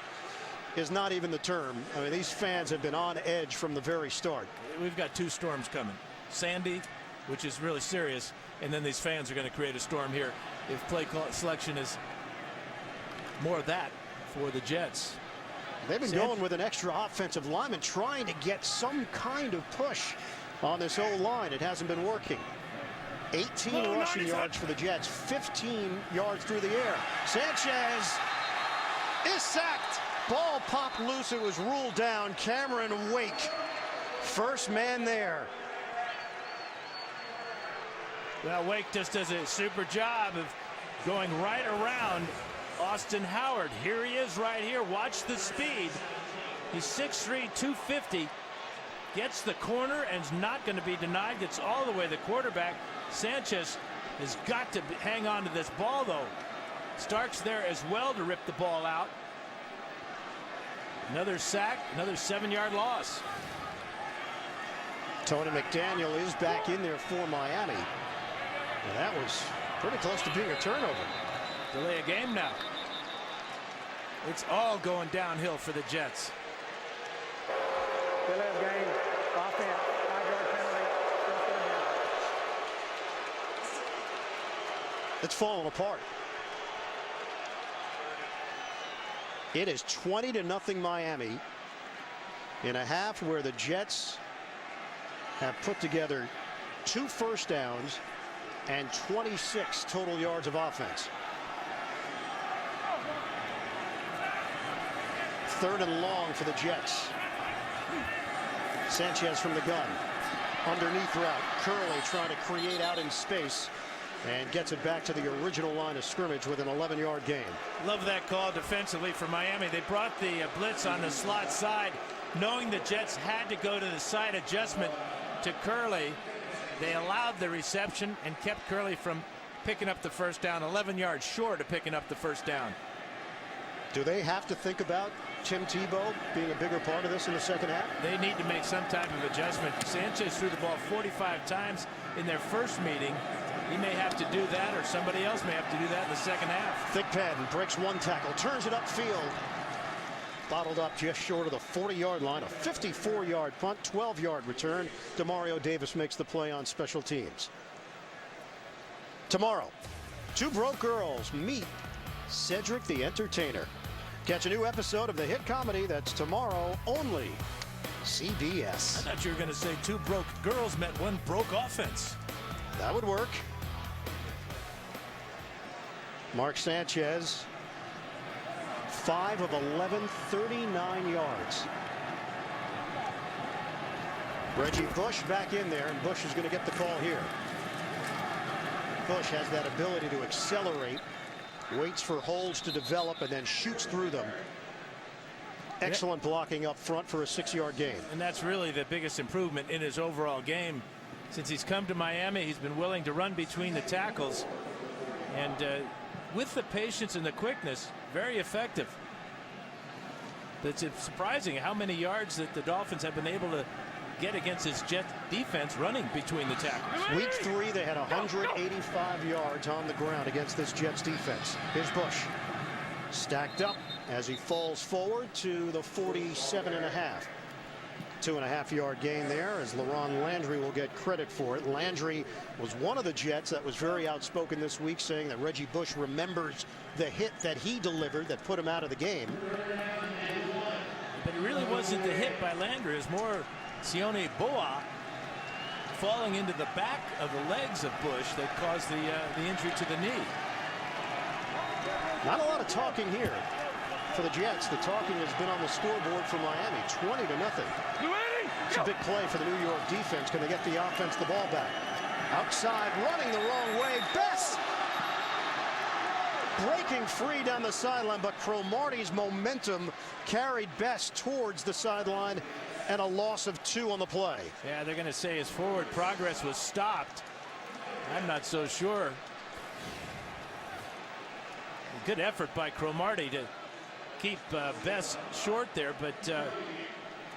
S7: not even the term. I mean, these fans have been on edge from the very start.
S8: We've got 2 storms coming. Sandy, which is really serious, and then these fans are going to create a storm here if play selection is more of that for the Jets.
S7: They've been going with an extra offensive lineman trying to get some kind of push on this O-line. It hasn't been working. 18 rushing yards for the Jets, 15 yards through the air. Sanchez is sacked. Ball popped loose. It was ruled down. Cameron Wake, first man there.
S8: Well, Wake just does a super job of going right around Austin Howard. Here he is right here. Watch the speed. He's 6'3", 250. Gets the corner and is not going to be denied. Gets all the way to the quarterback. Sanchez has got to hang on to this ball, though. Stark's there as well to rip the ball out. Another sack, another 7-yard loss.
S7: Tony McDaniel is back in there for Miami. And that was pretty close to being a turnover.
S8: Delay a game now. It's all going downhill for the Jets.
S5: Delay of game. Offense. 5-yard penalty. First down.
S7: It's falling apart. It is 20-0 Miami in a half where the Jets have put together 2 first downs and 26 total yards of offense. 3rd and long for the Jets. Sanchez from the gun. Underneath route. Curley trying to create out in space and gets it back to the original line of scrimmage with an 11-yard gain.
S8: Love that call defensively for Miami. They brought the blitz on the slot side, knowing the Jets had to go to the side adjustment to Curley. They allowed the reception and kept Curley from picking up the first down, 11 yards short of picking up the first down.
S7: Do they have to think about Tim Tebow being a bigger part of this in the second half?
S8: They need to make some type of adjustment. Sanchez threw the ball 45 times in their first meeting. He may have to do that, or somebody else may have to do that in the second half.
S7: Thick pad and breaks one tackle, turns it upfield. Bottled up just short of the 40-yard line. A 54-yard punt, 12-yard return. Demario Davis makes the play on special teams. Tomorrow, 2 broke girls meet Cedric the Entertainer. Catch a new episode of the hit comedy that's tomorrow only CBS.
S8: I thought you were going to say 2 broke girls met 1 broke offense.
S7: That would work. Mark Sanchez, 5 of 11, 39 yards. Reggie Bush back in there, and Bush is going to get the call here. Bush has that ability to accelerate, waits for holes to develop, and then shoots through them. Excellent blocking up front for a 6-yard gain.
S8: And that's really the biggest improvement in his overall game. Since he's come to Miami, he's been willing to run between the tackles. And with the patience and the quickness, very effective. It's surprising how many yards that the Dolphins have been able to get against his Jet defense running between the tackles.
S7: Week 3, they had 185 yards on the ground against this Jets defense. Here's Bush. Stacked up as he falls forward to the 47.5. 2.5-yard gain there, as LaRon Landry will get credit for it. Landry was one of the Jets that was very outspoken this week, saying that Reggie Bush remembers the hit that he delivered that put him out of the game.
S8: But it really wasn't the hit by Landry. It was more Sione Boa falling into the back of the legs of Bush that caused the injury to the knee.
S7: Not a lot of talking here for the Jets. The talking has been on the scoreboard for Miami, 20-0. It's a big play for the New York defense. Can they get the offense the ball back? Outside, running the wrong way. Bess breaking free down the sideline, but Cromartie's momentum carried Bess towards the sideline, and a loss of 2 on the play.
S8: Yeah, they're going to say his forward progress was stopped. I'm not so sure. Good effort by Cromartie to keep Bess short there, but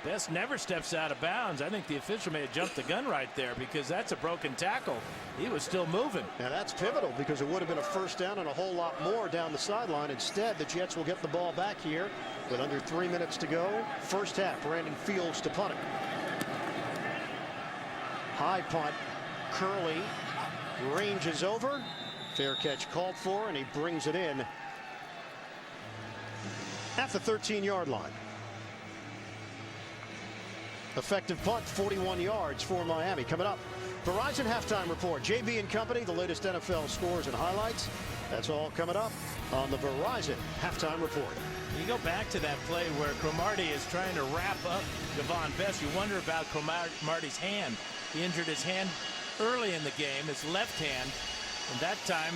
S8: Bess never steps out of bounds. I think the official may have jumped the gun right there, because that's a broken tackle. He was still moving.
S7: Now that's pivotal, because it would have been a first down and a whole lot more down the sideline. Instead, the Jets will get the ball back here with under 3 minutes to go. First half, Brandon Fields to punt it. High punt. Curley ranges over. Fair catch called for, and he brings it in at the 13-yard line. Effective punt, 41 yards for Miami. Coming up, Verizon halftime report. JB and company, the latest NFL scores and highlights. That's all coming up on the Verizon halftime report.
S8: You go back to that play where Cromartie is trying to wrap up Devon Best. You wonder about Cromartie's hand. He injured his hand early in the game, his left hand, and that time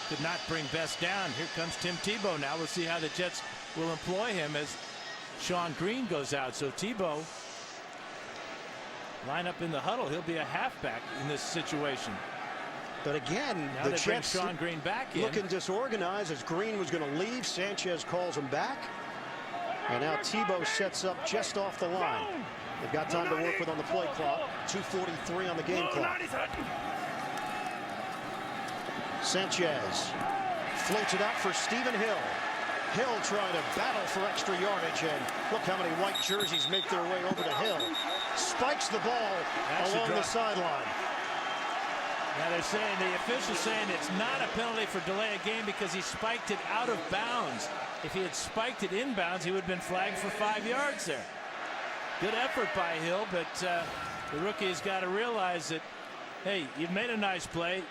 S8: could not bring Best down. Here comes Tim Tebow now. We'll see how the Jets will employ him as Sean Green goes out. So Tebow line up in the huddle. He'll be a halfback in this situation.
S7: But again,
S8: now
S7: the
S8: they
S7: Jets
S8: bring Sean Green back in.
S7: Looking disorganized as Green was going to leave. Sanchez calls him back. And now Tebow sets up just off the line. They've got time to work with on the play clock. 2:43 on the game clock. Sanchez floats it out for Stephen Hill. Hill trying to battle for extra yardage, and look how many white jerseys make their way over to Hill. Spikes the ball along the sideline.
S8: Now they're saying, the official's saying it's not a penalty for delay of game because he spiked it out of bounds. If he had spiked it inbounds, he would have been flagged for 5 yards there. Good effort by Hill, but the rookie has got to realize that, hey, you've made a nice play.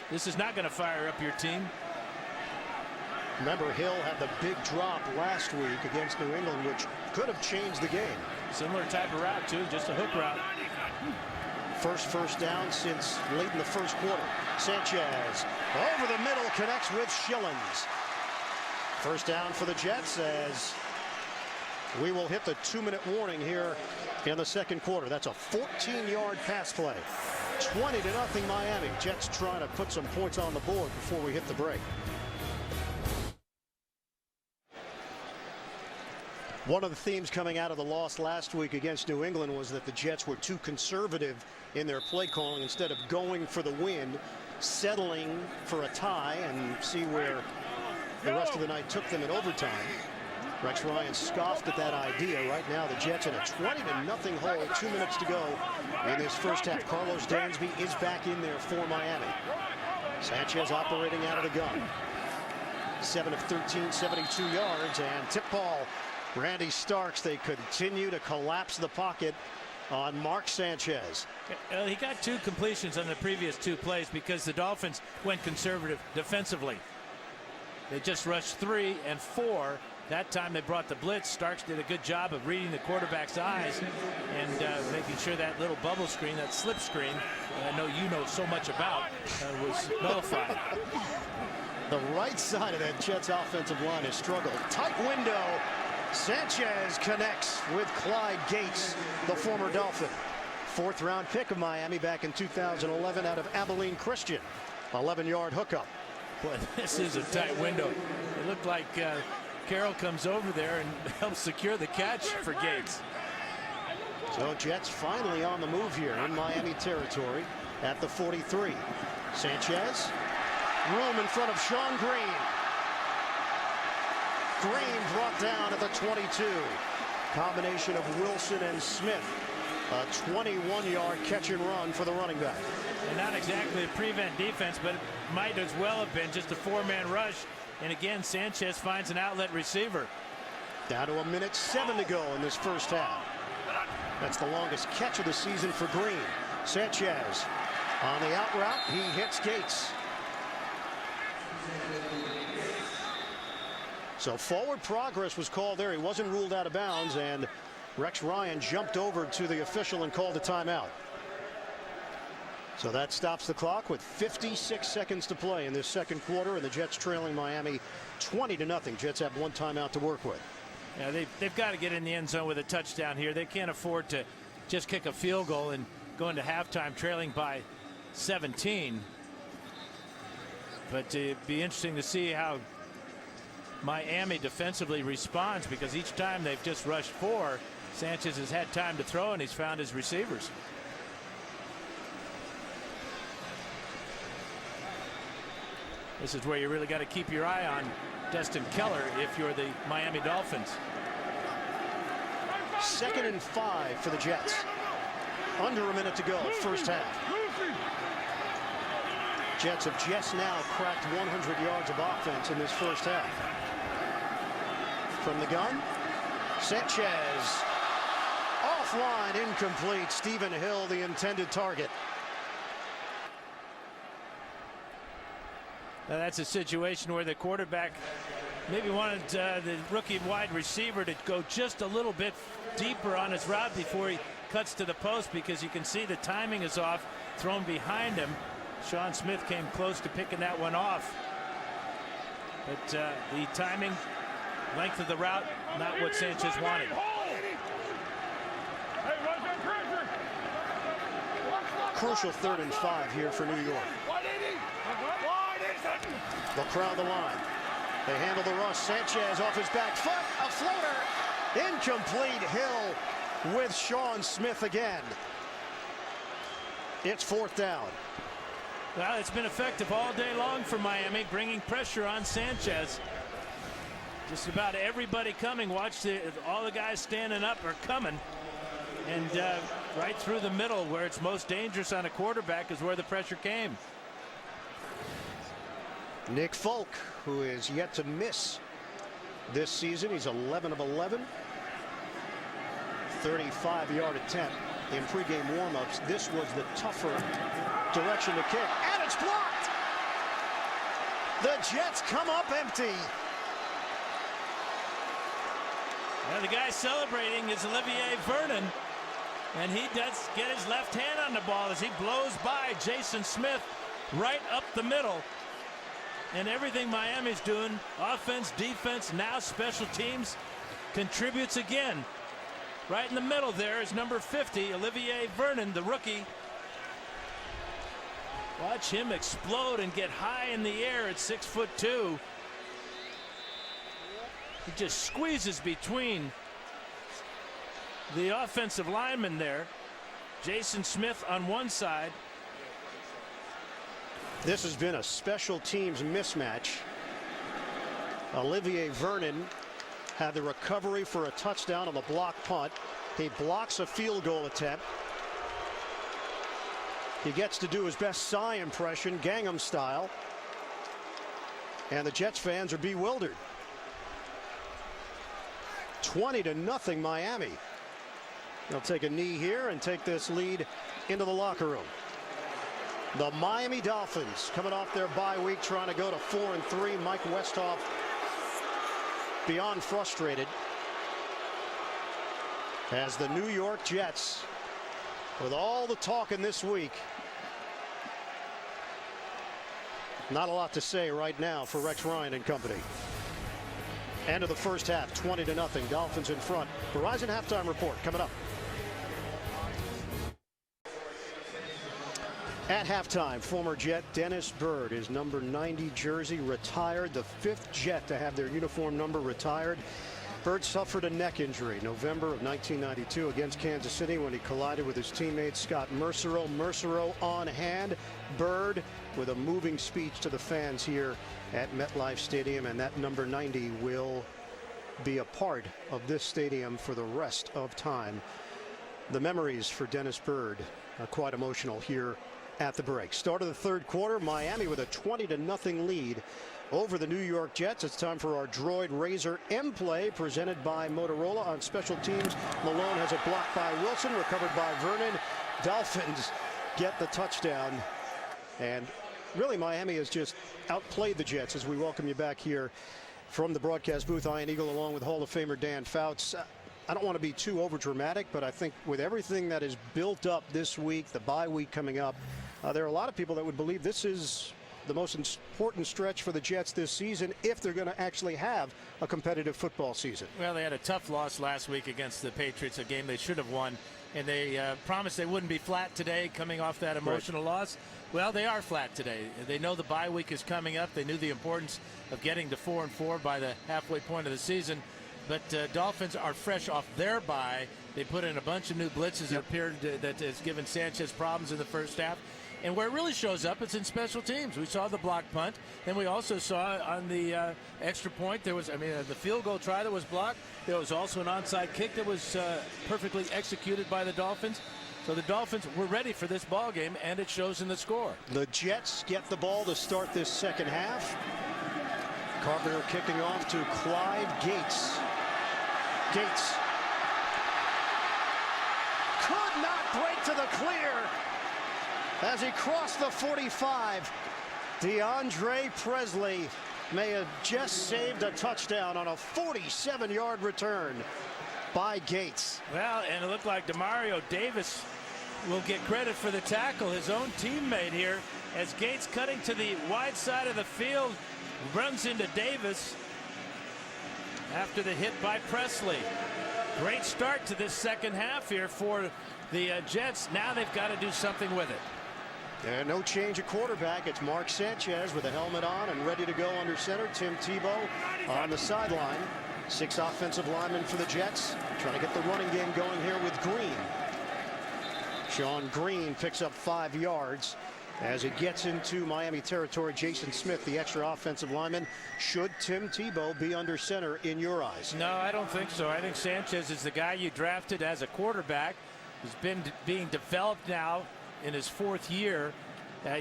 S8: This is not going to fire up your team.
S7: Remember, Hill had the big drop last week against New England, which could have changed the game.
S8: Similar type of route, too, just a hook route.
S7: First down since late in the first quarter. Sanchez over the middle, connects with Schillens. First down for the Jets as we will hit the 2-minute warning here in the second quarter. That's a 14-yard pass play. 20-0 Miami. Jets trying to put some points on the board before we hit the break. One of the themes coming out of the loss last week against New England was that the Jets were too conservative in their play calling instead of going for the win, settling for a tie and see where the rest of the night took them in overtime. Rex Ryan scoffed at that idea. Right now the Jets in a 20-0 hole, 2 minutes to go in this first half. Carlos Dansby is back in there for Miami. Sanchez operating out of the gun. 7 of 13, 72 yards, and tip ball. Randy Starks, they continue to collapse the pocket on Mark Sanchez.
S8: He got 2 completions on the previous 2 plays because the Dolphins went conservative defensively. They just rushed 3 and 4. That time they brought the blitz. Starks did a good job of reading the quarterback's eyes and making sure that little bubble screen, that slip screen, that I know you know so much about, was nullified.
S7: The right side of that Jets offensive line has struggled. Tight window. Sanchez connects with Clyde Gates, the former Dolphin. 4th-round pick of Miami back in 2011 out of Abilene Christian. 11-yard hookup.
S8: Boy, this is a tight window. It looked like Carroll comes over there and helps secure the catch for Gates.
S7: So Jets finally on the move here in Miami territory at the 43. Sanchez, room in front of Sean Green. Green brought down at the 22. Combination of Wilson and Smith. A 21-yard catch and run for the running back.
S8: And not exactly a prevent defense, but it might as well have been just a 4-man rush. And again, Sanchez finds an outlet receiver.
S7: Down to 1:07 to go in this first half. That's the longest catch of the season for Green. Sanchez on the out route. He hits Gates. So forward progress was called there. He wasn't ruled out of bounds, and Rex Ryan jumped over to the official and called a timeout. So that stops the clock with 56 seconds to play in this second quarter, and the Jets trailing Miami 20-0. Jets have 1 timeout to work with.
S8: Yeah, they've got to get in the end zone with a touchdown here. They can't afford to just kick a field goal and go into halftime trailing by 17. But it'd be interesting to see how Miami defensively responds, because each time they've just rushed 4, Sanchez has had time to throw and he's found his receivers. This is where you really got to keep your eye on Destin Keller if you're the Miami Dolphins.
S7: 2nd and 5 for the Jets. Under a minute to go, first half. Jets have just now cracked 100 yards of offense in this first half. From the gun, Sanchez offline, incomplete. Stephen Hill, the intended target.
S8: Now that's a situation where the quarterback maybe wanted the rookie wide receiver to go just a little bit deeper on his route before he cuts to the post, because you can see the timing is off, thrown behind him. Sean Smith came close to picking that one off. But the timing, length of the route, not what Sanchez wanted.
S7: Crucial 3rd and 5 here for New York. They'll crowd the line. They handle the rush. Sanchez off his back foot. A floater. Incomplete. Hill with Sean Smith again. It's 4th down.
S8: Well, it's been effective all day long for Miami, bringing pressure on Sanchez. Just about everybody coming. Watch all the guys standing up are coming. And right through the middle, where it's most dangerous on a quarterback, is where the pressure came.
S7: Nick Folk, who is yet to miss this season. He's 11 of 11. 35-yard attempt in pregame warmups. This was the tougher direction to kick, and it's blocked. The Jets come up empty.
S8: Now the guy celebrating is Olivier Vernon, and he does get his left hand on the ball as he blows by Jason Smith right up the middle. And everything Miami's doing, offense, defense, now special teams, contributes again. Right in the middle there is number 50, Olivier Vernon, the rookie. Watch him explode and get high in the air at 6'2". He just squeezes between the offensive linemen there. Jason Smith on one side.
S7: This has been a special teams mismatch. Olivier Vernon had the recovery for a touchdown on the block punt. He blocks a field goal attempt. He gets to do his best Cy impression, Gangnam style. And the Jets fans are bewildered. 20-0 Miami. They'll take a knee here and take this lead into the locker room. The Miami Dolphins coming off their bye week, trying to go to 4-3. Mike Westhoff beyond frustrated, as the New York Jets, with all the talking this week, not a lot to say right now for Rex Ryan and company. End of the first half, 20-0. Dolphins in front. Verizon halftime report coming up. At halftime, former Jet Dennis Byrd, his number 90 jersey retired, the 5th Jet to have their uniform number retired. Byrd suffered a neck injury November of 1992 against Kansas City when he collided with his teammate Scott Mercereau. Mercereau on hand. Byrd with a moving speech to the fans here at MetLife Stadium, and that number 90 will be a part of this stadium for the rest of time. The memories for Dennis Byrd are quite emotional here at the break. Start of the 3rd quarter, Miami with a 20-0 lead over the New York Jets. It's time for our Droid Razor M play, presented by Motorola. On special teams, Malone has it blocked by Wilson, recovered by Vernon. Dolphins get the touchdown, and really Miami has just outplayed the Jets. As we welcome you back here from the broadcast booth, Ian Eagle along with Hall of Famer Dan Fouts. I don't want to be too over dramatic, but I think with everything that is built up this week, the bye week coming up, there are a lot of people that would believe this is the most important stretch for the Jets this season, if they're going to actually have a competitive football season.
S8: Well, they had a tough loss last week against the Patriots, a game they should have won, and they promised they wouldn't be flat today coming off that emotional loss. Well, they are flat today. They know the bye week is coming up. They knew the importance of getting to 4-4 by the halfway point of the season. But Dolphins are fresh off their bye. They put in a bunch of new blitzes that appeared that has given Sanchez problems in the first half. And where it really shows up, it's in special teams. We saw the block punt. Then we also saw on the extra point, there was, the field goal try that was blocked. There was also an onside kick that was perfectly executed by the Dolphins. So the Dolphins were ready for this ball game, and it shows in the score.
S7: The Jets get the ball to start this second half. Carpenter kicking off to Clyde Gates. Gates could not break to the clear as he crossed the 45. DeAndre Presley may have just saved a touchdown on a 47-yard return by Gates.
S8: Well, and it looked like Demario Davis will get credit for the tackle, his own teammate here, as Gates, cutting to the wide side of the field, runs into Davis after the hit by Presley. Great start to this second half here for the Jets. Now they've got to do something with it.
S7: And no change at quarterback. It's Mark Sanchez with a helmet on and ready to go under center. Tim Tebow on the sideline. 6 offensive linemen for the Jets, trying to get the running game going here with Green. Sean Green picks up 5 yards as it gets into Miami territory. Jason Smith, the extra offensive lineman. Should Tim Tebow be under center in your eyes?
S8: No, I don't think so. I think Sanchez is the guy you drafted as a quarterback. He's been being developed now in his 4th year.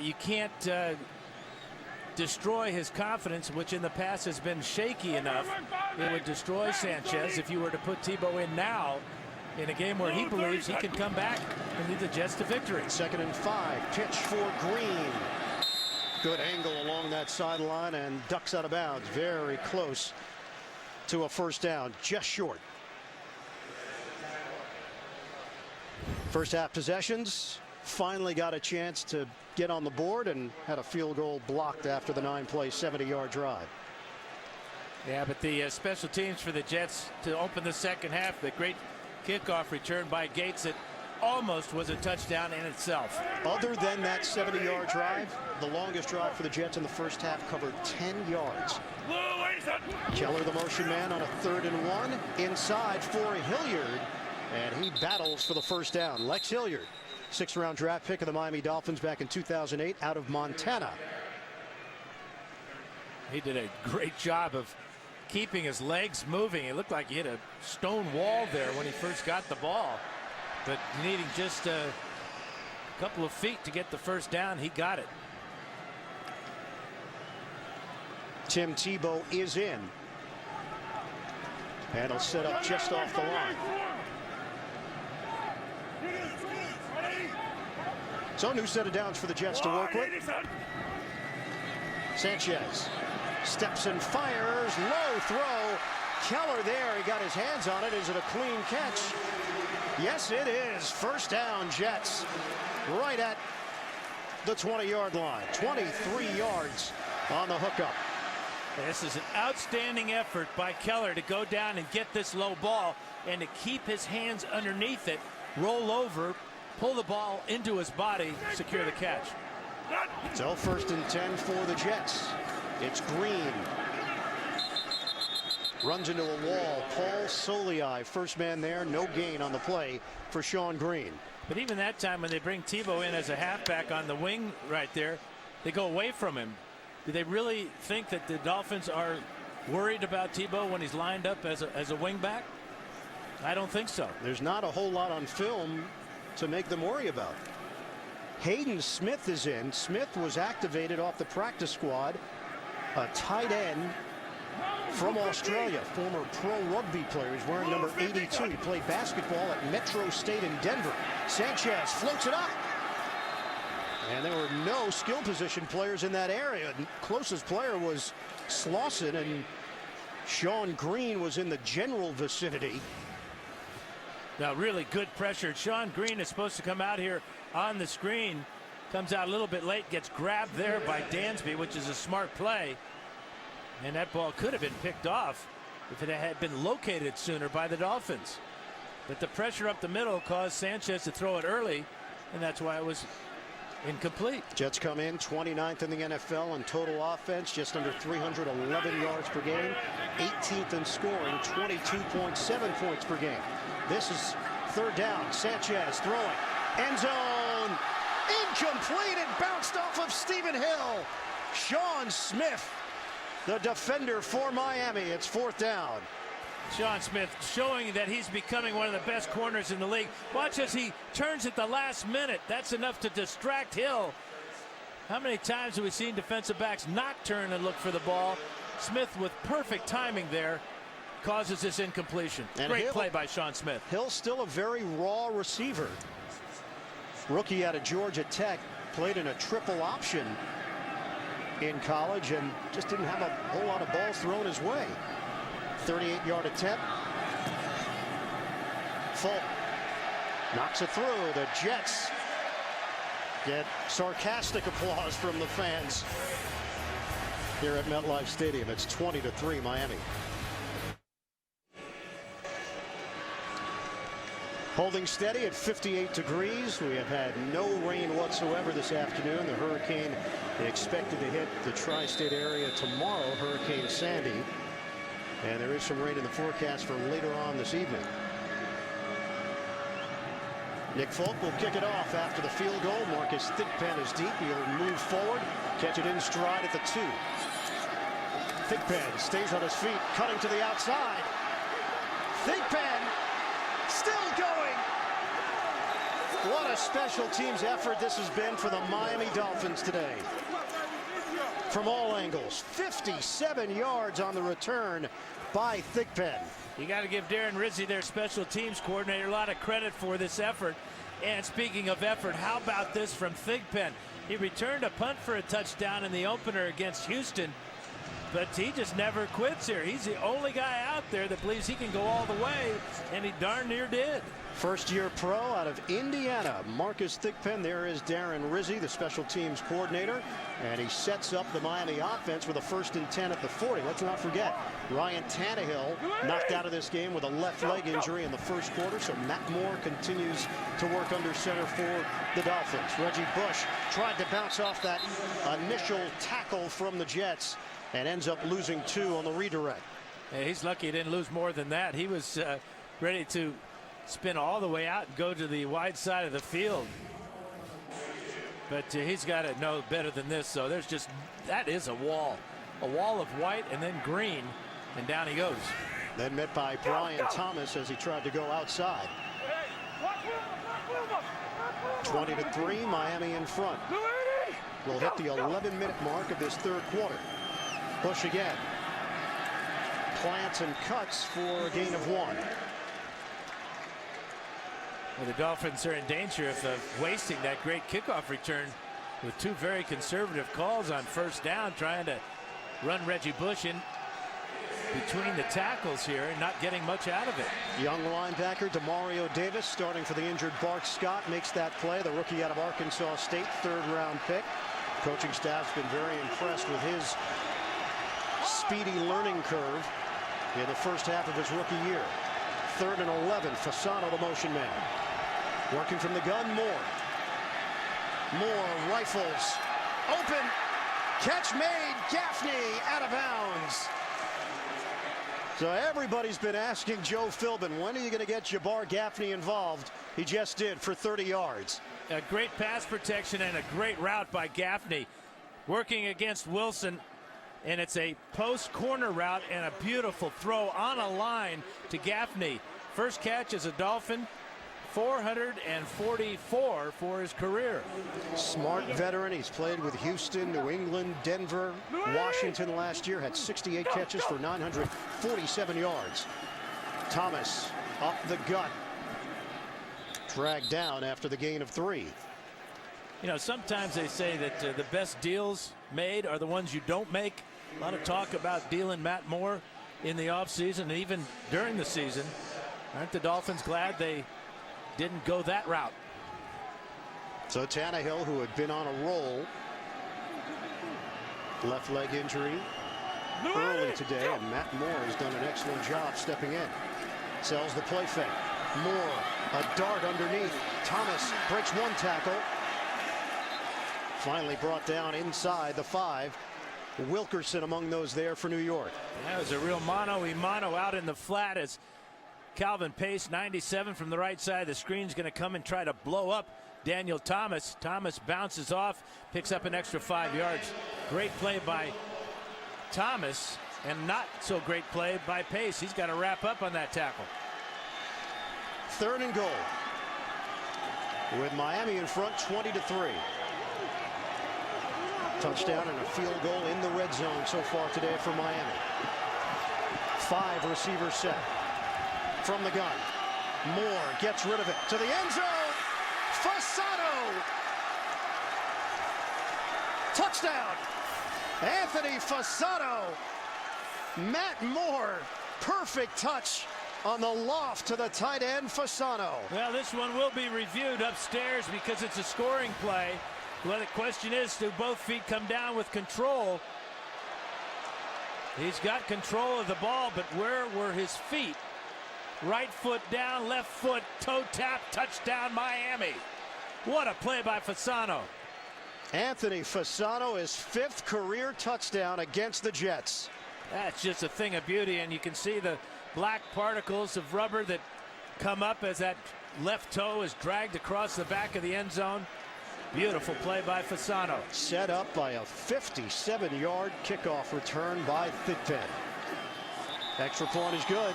S8: You can't destroy his confidence, which in the past has been shaky enough. It would destroy Sanchez if you were to put Tebow in now in a game where he believes he can come back and lead the Jets to victory.
S7: 2nd and 5. Pitch for Green. Good angle along that sideline and ducks out of bounds. Very close to a first down. Just short. First half possessions. Finally got a chance to get on the board and had a field goal blocked after the 9-play 70-yard drive.
S8: Yeah, but the special teams for the Jets to open the second half, the great kickoff return by Gates that almost was a touchdown in itself.
S7: Other than that 70-yard drive, the longest drive for the Jets in the first half covered 10 yards. Keller, the motion man, on a 3rd and 1 inside for Hilliard, and he battles for the first down. Lex Hilliard, 6th-round draft pick of the Miami Dolphins back in 2008 out of Montana.
S8: He did a great job of keeping his legs moving. It looked like he hit a stone wall there when he first got the ball, but needing just a couple of feet to get the first down, he got it.
S7: Tim Tebow is in, and he'll set up just off the line. So new set of downs for the Jets to work with. Sanchez steps and fires. Low throw. Keller there. He got his hands on it. Is it a clean catch? Yes, it is. First down, Jets. Right at the 20-yard line. 23 yards on the hookup.
S8: This is an outstanding effort by Keller to go down and get this low ball and to keep his hands underneath it, roll over, pull the ball into his body, secure the catch.
S7: So 1st and 10 for the Jets. It's Green. Runs into a wall. Paul Soliai, first man there. No gain on the play for Sean Green.
S8: But even that time when they bring Tebow in as a halfback on the wing right there, they go away from him. Do they really think that the Dolphins are worried about Tebow when he's lined up as a wing back? I don't think so.
S7: There's not a whole lot on film to make them worry about. Hayden Smith is in. Smith was activated off the practice squad. A tight end from Australia, former pro rugby player. He's wearing number 82. He played basketball at Metro State in Denver. Sanchez floats it up. And there were no skill position players in that area. The closest player was Slauson, and Sean Green was in the general vicinity.
S8: Now really good pressure. Sean Green is supposed to come out here on the screen. Comes out a little bit late, gets grabbed there by Dansby, which is a smart play. And that ball could have been picked off if it had been located sooner by the Dolphins. But the pressure up the middle caused Sanchez to throw it early, and that's why it was incomplete.
S7: Jets come in 29th in the NFL in total offense, just under 311 yards per game, 18th in scoring, 22.7 points per game. This is 3rd down. Sanchez throwing. End zone. Incomplete. It bounced off of Stephen Hill. Sean Smith, the defender for Miami. It's 4th down.
S8: Sean Smith showing that he's becoming one of the best corners in the league. Watch as he turns at the last minute. That's enough to distract Hill. How many times have we seen defensive backs not turn and look for the ball? Smith, with perfect timing there, causes this incompletion. And great play by Sean Smith.
S7: Hill's still a very raw receiver. Rookie out of Georgia Tech, played in a triple option in college and just didn't have a whole lot of balls thrown his way. 38-yard attempt. Fulton knocks it through. The Jets get sarcastic applause from the fans here at MetLife Stadium. It's 20-3 Miami. Holding steady at 58 degrees. We have had no rain whatsoever this afternoon. The hurricane expected to hit the tri-state area tomorrow, Hurricane Sandy. And there is some rain in the forecast for later on this evening. Nick Folk will kick it off after the field goal. Marcus Thigpen is deep. He'll move forward, catch it in stride at the 2. Thigpen stays on his feet, cutting to the outside. Thigpen still going. What a special teams effort this has been for the Miami Dolphins today. From all angles, 57 yards on the return by Thigpen.
S8: You got to give Darren Rizzi, their special teams coordinator, a lot of credit for this effort. And speaking of effort, how about this from Thigpen? He returned a punt for a touchdown in the opener against Houston, but he just never quits here. He's the only guy out there that believes he can go all the way, and he darn near did.
S7: First-year pro out of Indiana, Marcus Thigpen. There is Darren Rizzi, the special teams coordinator, and he sets up the Miami offense with a 1st and 10 at the 40. Let's not forget, Ryan Tannehill knocked out of this game with a left leg injury in the first quarter, so Matt Moore continues to work under center for the Dolphins. Reggie Bush tried to bounce off that initial tackle from the Jets and ends up losing 2 on the redirect.
S8: Yeah, he's lucky he didn't lose more than that. He was ready to spin all the way out and go to the wide side of the field. But he's got to know better than this. So there's just, that is a wall of white and then green, and down he goes.
S7: Then met by Brian Thomas as he tried to go outside. 20-3, Miami in front. We'll hit the 11-minute mark of this 3rd quarter. Bush again. Plants and cuts for a gain of 1.
S8: Well, the Dolphins are in danger of wasting that great kickoff return with 2 very conservative calls on 1st down, trying to run Reggie Bush in between the tackles here and not getting much out of it.
S7: Young linebacker Demario Davis, starting for the injured Bart Scott, makes that play. The rookie out of Arkansas State, 3rd-round pick. Coaching staff's been very impressed with his speedy learning curve in the first half of his rookie year. 3rd and 11, Fasano, the motion man. Working from the gun, Moore. Moore rifles. Open. Catch made. Gaffney out of bounds. So everybody's been asking Joe Philbin, when are you going to get Jabbar Gaffney involved? He just did for 30 yards.
S8: A great pass protection and a great route by Gaffney. Working against Wilson. And it's a post corner route and a beautiful throw on a line to Gaffney. First catch as a Dolphin, 444 for his career.
S7: Smart veteran. He's played with Houston, New England, Denver, Washington last year. Had 68 catches for 947 yards. Thomas up the gut. Dragged down after the gain of 3.
S8: You know, sometimes they say that the best deals made are the ones you don't make. A lot of talk about dealing Matt Moore in the offseason and even during the season. Aren't the Dolphins glad they didn't go that route?
S7: So Tannehill, who had been on a roll, left leg injury early today, and Matt Moore has done an excellent job stepping in. Sells the play fake. Moore, a dart underneath. Thomas breaks 1 tackle. Finally brought down inside the 5. Wilkerson among those there for New York.
S8: That was a real mano-a-mano out in the flat as Calvin Pace, 97 from the right side of the screen, is going to come and try to blow up Daniel Thomas. Thomas bounces off, picks up an extra 5 yards. Great play by Thomas, and not so great play by Pace. He's got to wrap up on that tackle.
S7: 3rd and goal. With Miami in front, 20-3. Touchdown and a field goal in the red zone so far today for Miami. 5 receivers set. From the gun. Moore gets rid of it to the end zone. Fasano. Touchdown. Anthony Fasano. Matt Moore. Perfect touch on the loft to the tight end, Fasano.
S8: Well, this one will be reviewed upstairs because it's a scoring play. Well, the question is, do both feet come down with control? He's got control of the ball, but where were his feet? Right foot down, left foot, toe tap, touchdown, Miami. What a play by Fasano.
S7: Anthony Fasano, his 5th career touchdown against the Jets.
S8: That's just a thing of beauty, and you can see the black particles of rubber that come up as that left toe is dragged across the back of the end zone. Beautiful play by Fasano.
S7: Set up by a 57-yard kickoff return by Thigpen. Extra point is good.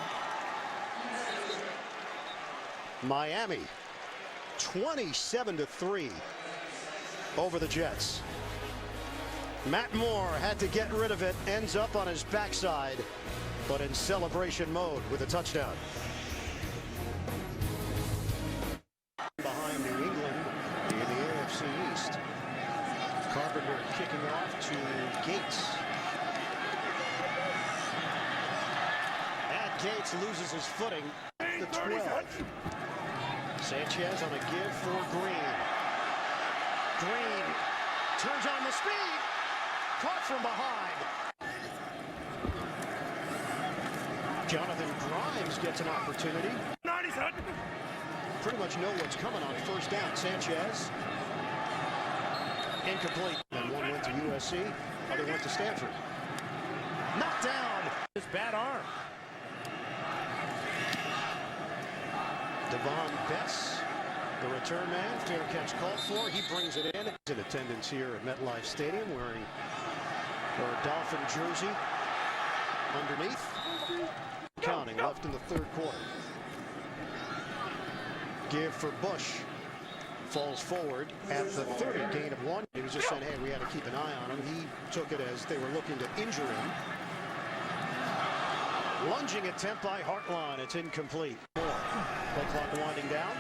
S7: Miami 27-3 over the Jets. Matt Moore had to get rid of it, ends up on his backside, but in celebration mode with a touchdown. Behind New England in the AFC East. Carpenter kicking off to Gates. And Gates loses his footing at the 12. Sanchez on a give for Green. Green turns on the speed. Caught from behind. Jonathan Grimes gets an opportunity. Pretty much know what's coming on first down. Sanchez. Incomplete. And one went to USC. Other went to Stanford. Knocked down.
S8: His bad arm.
S7: Devon Bess, the return man. Fair catch called for. He brings it in. He's in attendance here at MetLife Stadium wearing her Dolphin jersey underneath. Counting left in the 3rd quarter. Give for Bush. Falls forward at the 30, gain of 1. He was just saying, hey, we had to keep an eye on him. He took it as they were looking to injure him. Lunging attempt by Hartline. It's incomplete. Moore. Play clock winding down.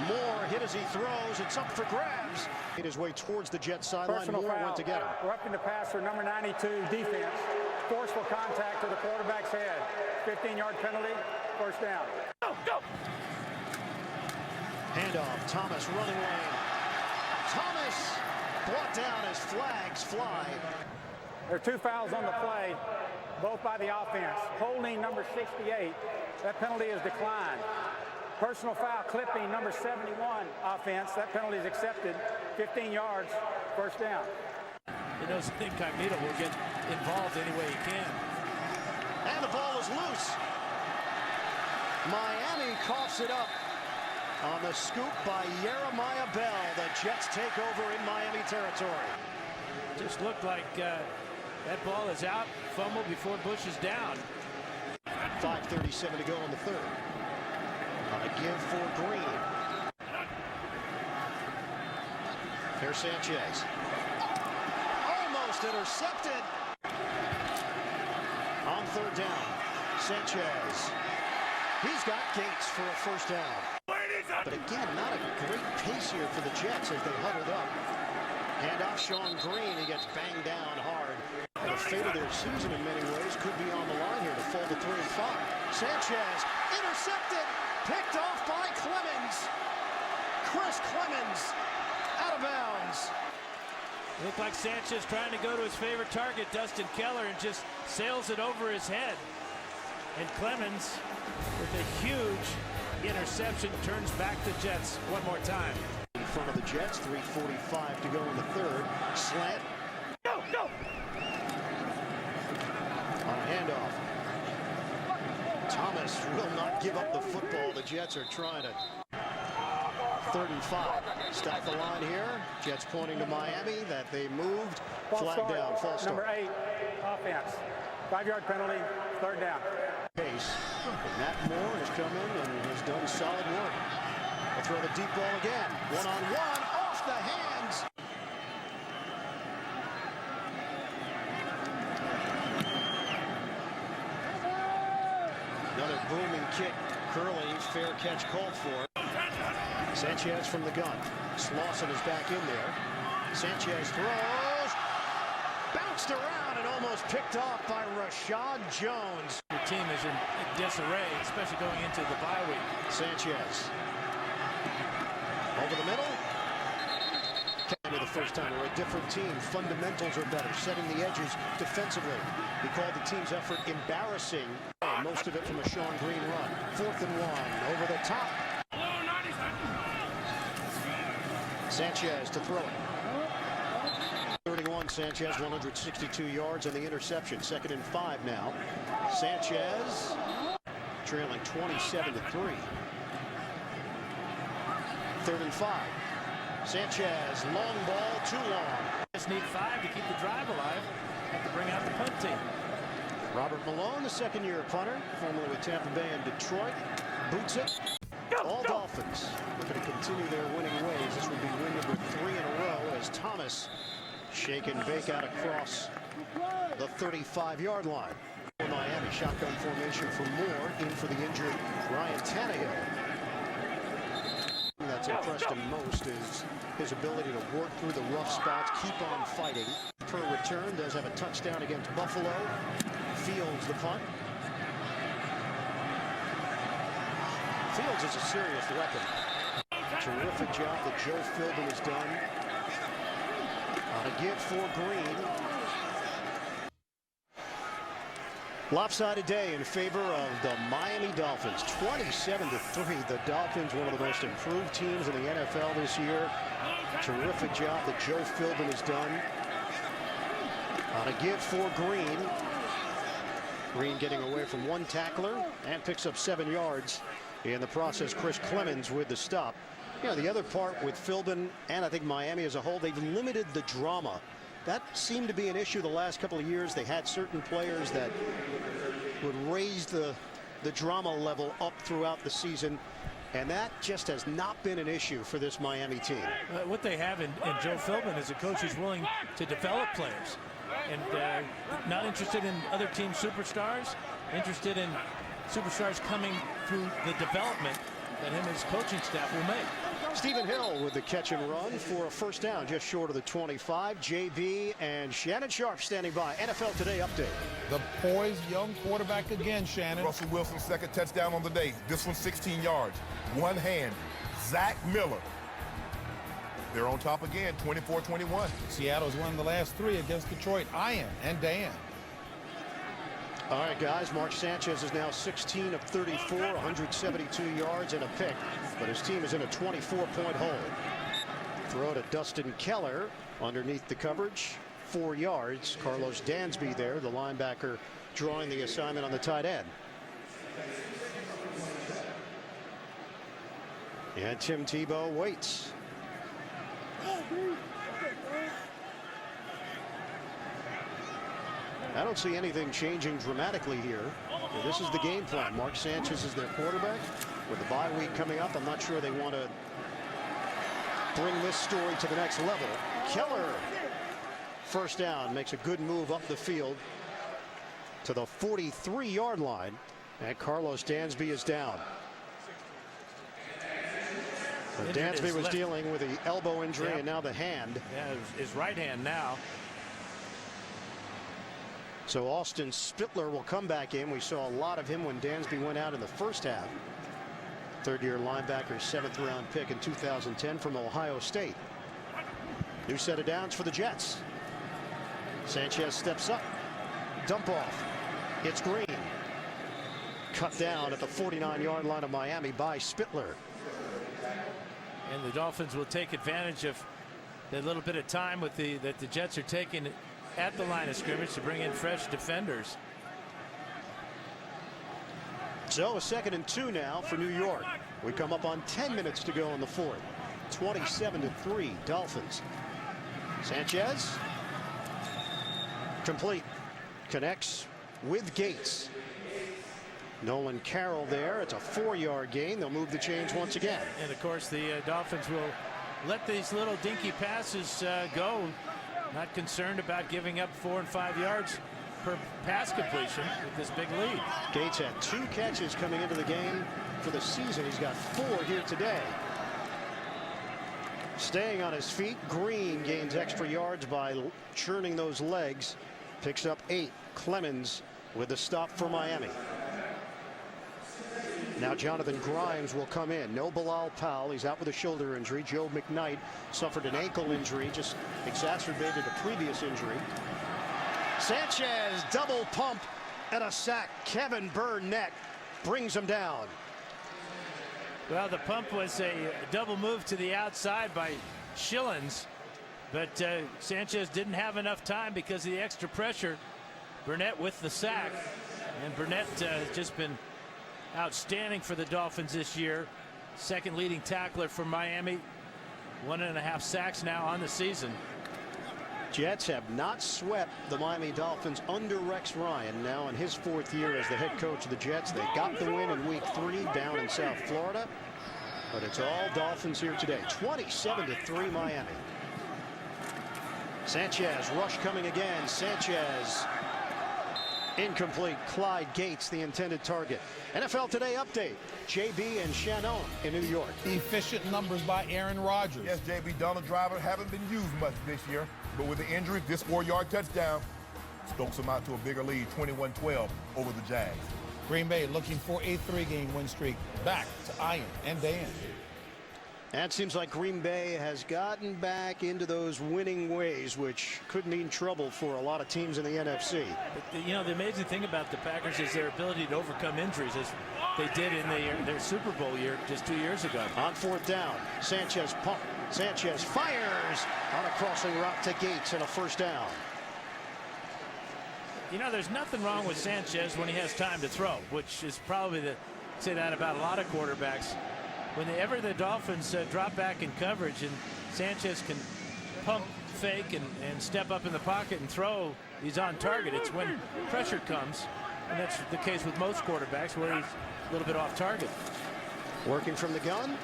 S7: Moore hit as he throws. It's up for grabs. Made his way towards the Jet sideline. Moore went to get him.
S5: Roughing the passer, number 92, defense. Forceful contact to the quarterback's head. 15-yard penalty, first down. Go!
S7: Handoff, Thomas running lane. Thomas brought down as flags fly.
S5: There are 2 fouls on the play, both by the offense. Holding number 68, that penalty is declined. Personal foul, clipping number 71 offense, that penalty is accepted. 15 yards, first down.
S8: He knows Incognito will get involved any way he can.
S7: And the ball is loose. Miami coughs it up on the scoop by Jeremiah Bell. The Jets take over in Miami territory.
S8: Just looked like that ball is out. Fumble before Bush is down.
S7: 5:37 to go in the 3rd. On a give for Green. Here's Sanchez. Almost intercepted. On 3rd down, Sanchez. He's got Gates for a first down. But again, not a great pace here for the Jets as they huddled up. Handoff Sean Green. He gets banged down hard. The fate of their season in many ways could be on the line here to fall to 3-5. Sanchez intercepted. Picked off by Clemens. Chris Clemens out of bounds.
S8: Looked like Sanchez trying to go to his favorite target, Dustin Keller, and just sails it over his head. And Clemens, with a huge interception, turns back the Jets one more time.
S7: In front of the Jets, 3:45 to go in the 3rd. Slant.
S5: Go!
S7: On a handoff. Thomas will not give up the football. The Jets are trying to. 3rd and 5. Stack the line here. Jets pointing to Miami that they moved. Flag down. False start.
S5: Number 8, offense. 5-yard penalty, 3rd down.
S7: Pace. Matt Moore has come in and has done solid work. They'll throw the deep ball again. One-on-one off the hands. Another booming kick. Curley, fair catch called for. Sanchez from the gun. Slauson is back in there. Sanchez throws. Bounced around and almost picked off by Rashad Jones.
S8: The team is in disarray, especially going into the bye week.
S7: Sanchez. Over the middle. Can't be the first time we're a different team. Fundamentals are better, setting the edges defensively. He called the team's effort embarrassing. Most of it from a Sean Green run. 4th and 1. Over the top. Sanchez to throw it. 31, Sanchez, 162 yards on the interception. 2nd and 5 now. Sanchez trailing 27-3. 3rd and 5. Sanchez, long ball, too long.
S8: Just need 5 to keep the drive alive. Have to bring out the punt team.
S7: Robert Malone, the second-year punter, formerly with Tampa Bay and Detroit, boots it. All Dolphins looking to continue their winning ways. This would be win number 3 in a row as Thomas shake and bake out across the 35-yard line. Miami shotgun formation for Moore, in for the injured Ryan Tannehill. That's impressed him most is his ability to work through the rough spots, keep on fighting. Per return, does have a touchdown against Buffalo. Fields the punt. Fields is a serious weapon. Terrific job that Joe Philbin has done. On a give for Green. Lopsided day in favor of the Miami Dolphins. 27-3. The Dolphins, one of the most improved teams in the NFL this year. Terrific job that Joe Philbin has done. On a give for Green. Green getting away from one tackler and picks up 7 yards. In the process, Chris Clemens with the stop. You know, the other part with Philbin and I think Miami as a whole, they've limited the drama. That seemed to be an issue the last couple of years. They had certain players that would raise the drama level up throughout the season. And that just has not been an issue for this Miami team.
S8: What they have in Joe Philbin is a coach who's willing to develop players. And not interested in other team superstars, interested in superstars coming through the development that him and his coaching staff will make.
S7: Stephen Hill with the catch and run for a first down just short of the 25. JB and Shannon Sharp standing by. NFL Today update.
S1: The poised young quarterback again, Shannon.
S9: Russell Wilson's 2nd touchdown on the day. This one 16 yards. One hand. Zach Miller. They're on top again, 24-21.
S1: Seattle's won the last 3 against Detroit. Ian and Dan.
S7: All right, guys, Mark Sanchez is now 16 of 34, 172 yards and a pick, but his team is in a 24-point hole. Throw to Dustin Keller underneath the coverage, 4 yards. Carlos Dansby there, the linebacker, drawing the assignment on the tight end. And Tim Tebow waits. I don't see anything changing dramatically here. This is the game plan. Mark Sanchez is their quarterback. With the bye week coming up, I'm not sure they want to bring this story to the next level. Keller, first down, makes a good move up the field to the 43-yard line. And Carlos Dansby is down. So Dansby was dealing with the elbow injury and now the hand.
S8: Yeah, his right hand now.
S7: So Austin Spittler will come back in. We saw a lot of him when Dansby went out in the first half. 3rd-year linebacker, 7th-round pick in 2010 from Ohio State. New set of downs for the Jets. Sanchez steps up. Dump off. It's Green. Cut down at the 49-yard line of Miami by Spittler.
S8: And the Dolphins will take advantage of the little bit of time with that the Jets are taking at the line of scrimmage to bring in fresh defenders.
S7: So a 2nd and 2 now for New York. We come up on 10 minutes to go in the 4th. 27-3 Dolphins. Sanchez complete, connects with Gates. Nolan Carroll there. It's a 4-yard gain. They'll move the chains once again.
S8: And of course the Dolphins will let these little dinky passes go. Not concerned about giving up 4 and 5 yards per pass completion with this big lead.
S7: Gates had 2 catches coming into the game for the season. He's got 4 here today. Staying on his feet, Green gains extra yards by churning those legs. Picks up 8. Clemens with the stop for Miami. Now Jonathan Grimes will come in. No Bilal Powell. He's out with a shoulder injury. Joe McKnight suffered an ankle injury, just exacerbated a previous injury. Sanchez, double pump and a sack. Kevin Burnett brings him down.
S8: Well, the pump was a double move to the outside by Schillens, but Sanchez didn't have enough time because of the extra pressure. Burnett with the sack, and Burnett has just been outstanding for the Dolphins this year. Second leading tackler for Miami. 1.5 sacks now on the season.
S7: Jets have not swept the Miami Dolphins under Rex Ryan, now in his 4th year as the head coach of the Jets. They got the win in week 3 down in South Florida, but it's all Dolphins here today. 27-3 Miami. Sanchez, rush coming again. Sanchez, incomplete. Clyde Gates, the intended target. NFL Today update. JB and Shannon in New York.
S1: Efficient numbers by Aaron Rodgers.
S9: Yes, JB, Donald Driver haven't been used much this year, but with the injury, this 4-yard touchdown stokes them out to a bigger lead, 21-12 over the Jags.
S1: Green Bay looking for a 3-game win streak. Back to Ian and Dan.
S7: And it seems like Green Bay has gotten back into those winning ways, which could mean trouble for a lot of teams in the NFC.
S8: But you know, the amazing thing about the Packers is their ability to overcome injuries, as they did in their Super Bowl year just 2 years ago.
S7: On 4th down, Sanchez pump. Sanchez fires on a crossing route to Gates and a 1st down.
S8: You know, there's nothing wrong with Sanchez when he has time to throw, which is probably say that about a lot of quarterbacks. Whenever the Dolphins drop back in coverage and Sanchez can pump, fake, and step up in the pocket and throw, he's on target. It's when pressure comes, and that's the case with most quarterbacks, where he's a little bit off target.
S7: Working from the gun.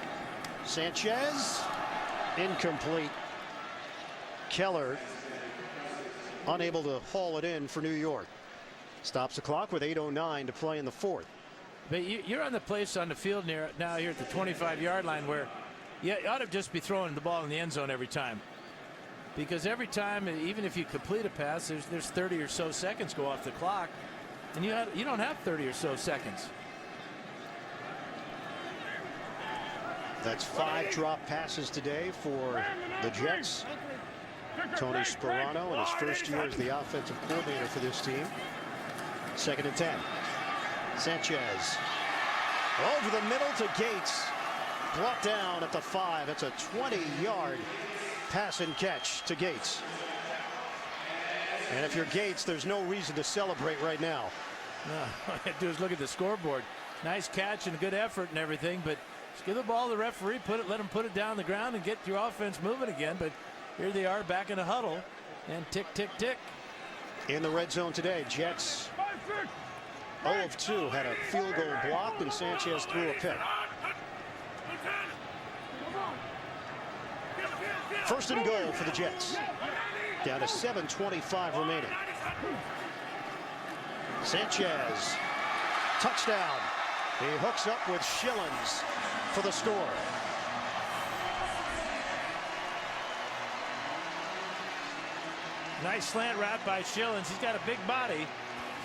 S7: Sanchez, incomplete. Keller unable to haul it in for New York. Stops the clock with 8:09 to play in the 4th.
S8: But you're on the place on the field now here at the 25-yard line where you ought to just be throwing the ball in the end zone every time. Because every time, even if you complete a pass, there's 30 or so seconds go off the clock, and you don't have 30 or so seconds.
S7: That's 5 drop passes today for the Jets. Tony Sperano in his first year as the offensive coordinator for this team. 2nd and 10. Sanchez over the middle to Gates. Brought down at the 5. That's a 20-yard pass and catch to Gates. And if you're Gates, there's no reason to celebrate right now.
S8: No, all you have to do is look at the scoreboard. Nice catch and a good effort and everything, but just give the ball to the referee, let him put it down on the ground and get your offense moving again. But here they are back in a huddle, and tick, tick, tick.
S7: In the red zone today, Jets 0 of 2 had a field goal blocked, and Sanchez threw a pick. 1st and goal for the Jets. Down to 7:25 remaining. Sanchez, touchdown. He hooks up with Schillens for the score.
S8: Nice slant route by Schillens. He's got a big body.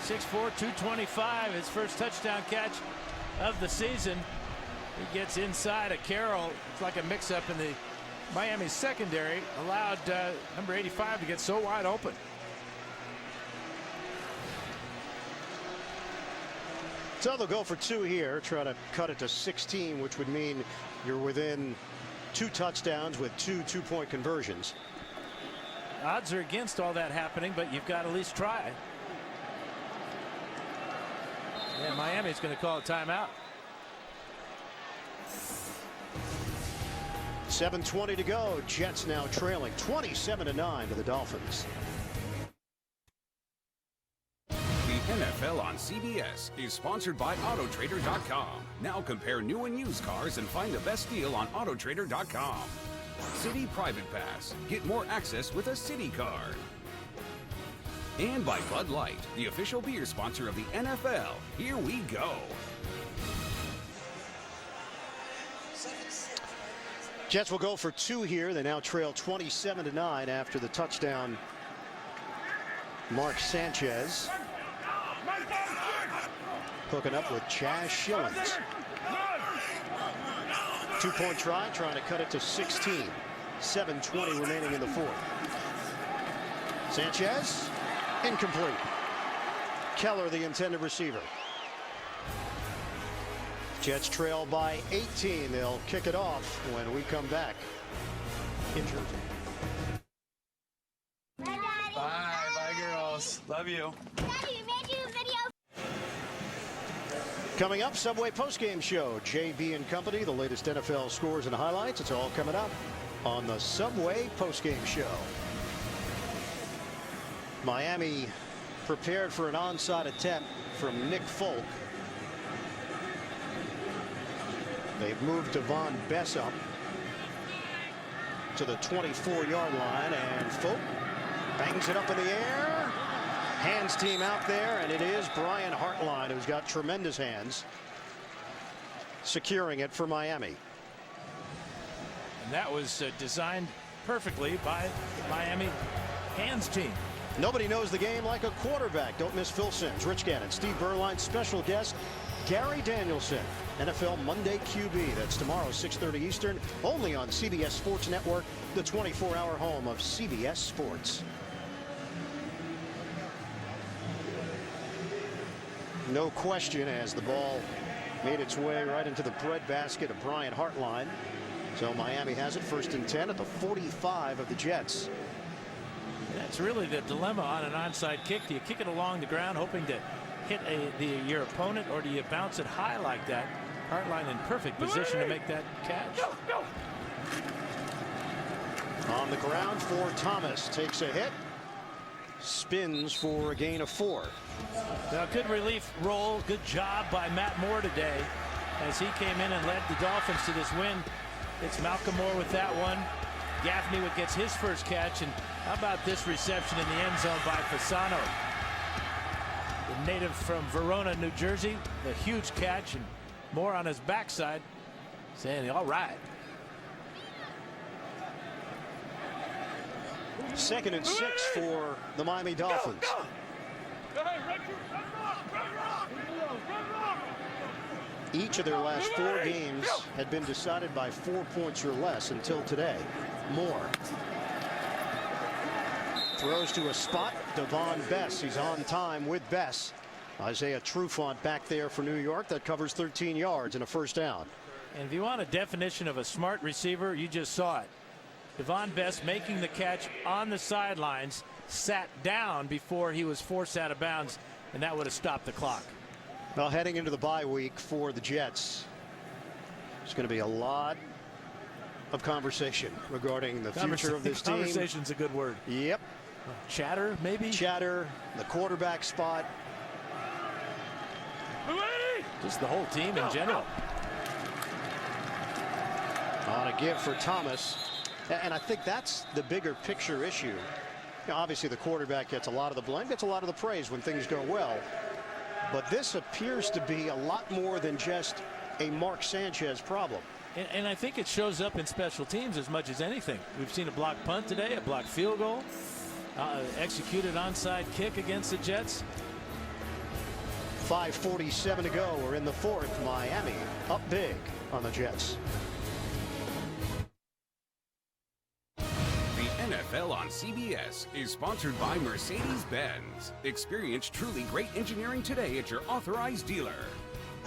S8: 6'4", 225, his first touchdown catch of the season. He gets inside of Carroll. It's like a mix-up in the Miami secondary. Allowed number 85 to get so wide open.
S7: So they'll go for 2 here, try to cut it to 16, which would mean you're within 2 touchdowns with 2 two-point conversions.
S8: Odds are against all that happening, but you've got to at least try. Yeah, Miami's going to call a timeout.
S7: 7:20 to go. Jets now trailing 27-9 to the Dolphins.
S6: The NFL on CBS is sponsored by Autotrader.com. Now compare new and used cars and find the best deal on Autotrader.com. City Private Pass. Get more access with a City card. And by Bud Light, the official beer sponsor of the NFL. Here we go.
S7: Jets will go for 2 here. They now trail 27-9 after the touchdown. Mark Sanchez hooking up with Chaz Schillens. 2-point try, trying to cut it to 16. 7:20 remaining in the fourth. Sanchez, incomplete. Keller, the intended receiver. Jets trail by 18. They'll kick it off when we come back in Jersey.
S10: Bye, girls. Love you.
S3: Daddy, we made you a video.
S7: Coming up, Subway postgame show. JB and Company, the latest NFL scores and highlights. It's all coming up on the Subway postgame show. Miami prepared for an onside attempt from Nick Folk. They've moved Devon Bess up to the 24-yard line, and Folk bangs it up in the air. Hands team out there, and it is Brian Hartline, who's got tremendous hands, securing it for Miami.
S8: And that was designed perfectly by the Miami hands team.
S7: Nobody knows the game like a quarterback. Don't miss Phil Simms, Rich Gannon, Steve Berline, special guest Gary Danielson. NFL Monday QB. That's tomorrow, 6:30 Eastern, only on CBS Sports Network, the 24-hour home of CBS Sports. No question, as the ball made its way right into the breadbasket of Brian Hartline. So Miami has it 1st and 10 at the 45 of the Jets.
S8: That's really the dilemma on an onside kick. Do you kick it along the ground hoping to hit your opponent, or do you bounce it high like that? Hartline in perfect position to make that catch.
S7: On the ground for Thomas, takes a hit, spins for a gain of 4.
S8: Now, good relief roll, good job by Matt Moore today as he came in and led the Dolphins to this win. It's Malcolm Moore with that one. Gaffney gets his first catch, and how about this reception in the end zone by Fasano, the native from Verona, New Jersey. A huge catch, and Moore on his backside saying, all right.
S7: 2nd and 6 for the Miami Dolphins. Each of their last 4 games had been decided by 4 points or less until today. Moore throws to a spot. Devon Bess. He's on time with Bess. Isaiah Trufant back there for New York. That covers 13 yards and a first down.
S8: And if you want a definition of a smart receiver, you just saw it. Devon Bess making the catch on the sidelines, sat down before he was forced out of bounds, and that would have stopped the clock.
S7: Well, heading into the bye week for the Jets, there's going to be a lot of conversation regarding the future of this team.
S8: Conversation's a good word.
S7: Yep.
S8: Chatter, maybe?
S7: Chatter, the quarterback spot.
S8: Just the whole team in general.
S7: On a give for Thomas. And I think that's the bigger picture issue. You know, obviously, the quarterback gets a lot of the blame, gets a lot of the praise when things go well. But this appears to be a lot more than just a Mark Sanchez problem.
S8: And I think it shows up in special teams as much as anything. We've seen a blocked punt today, a blocked field goal, executed onside kick against the Jets.
S7: 5:47 to go. We're in the fourth. Miami up big on the Jets.
S6: The NFL on CBS is sponsored by Mercedes-Benz. Experience truly great engineering today at your authorized dealer.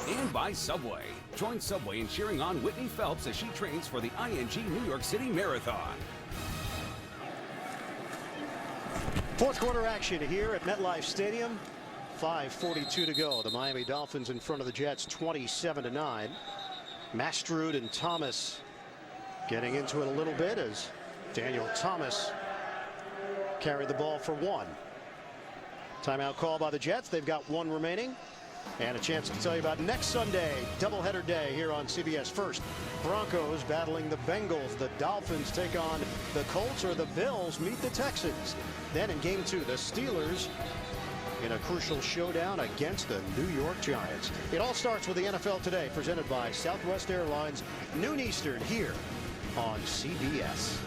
S6: And by Subway. Join Subway in cheering on Whitney Phelps as she trains for the ING New York City Marathon.
S7: Fourth quarter action here at MetLife Stadium. 5:42 to go. The Miami Dolphins in front of the Jets 27-9. Mastrud and Thomas getting into it a little bit as Daniel Thomas carried the ball for 1. Timeout call by the Jets. They've got 1 remaining. And a chance to tell you about next Sunday, doubleheader day here on CBS. First, Broncos battling the Bengals. The Dolphins take on the Colts, or the Bills meet the Texans. Then in game 2, the Steelers in a crucial showdown against the New York Giants. It all starts with the NFL Today, presented by Southwest Airlines, noon Eastern, here on CBS.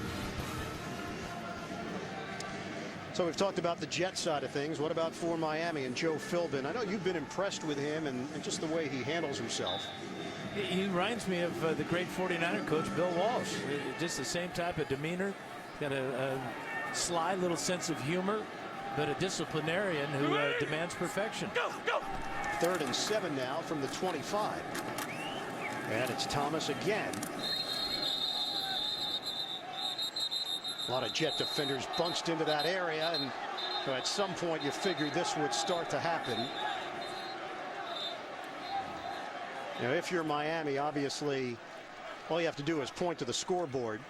S7: So we've talked about the Jets side of things. What about for Miami and Joe Philbin? I know you've been impressed with him and just the way he handles himself.
S8: He reminds me of the great 49er coach Bill Walsh. Just the same type of demeanor. Got a sly little sense of humor, but a disciplinarian who demands perfection.
S10: Go, go.
S7: 3rd and 7 now from the 25. And it's Thomas again. A lot of Jet defenders bunched into that area, and at some point you figured this would start to happen. You know, if you're Miami, obviously all you have to do is point to the scoreboard,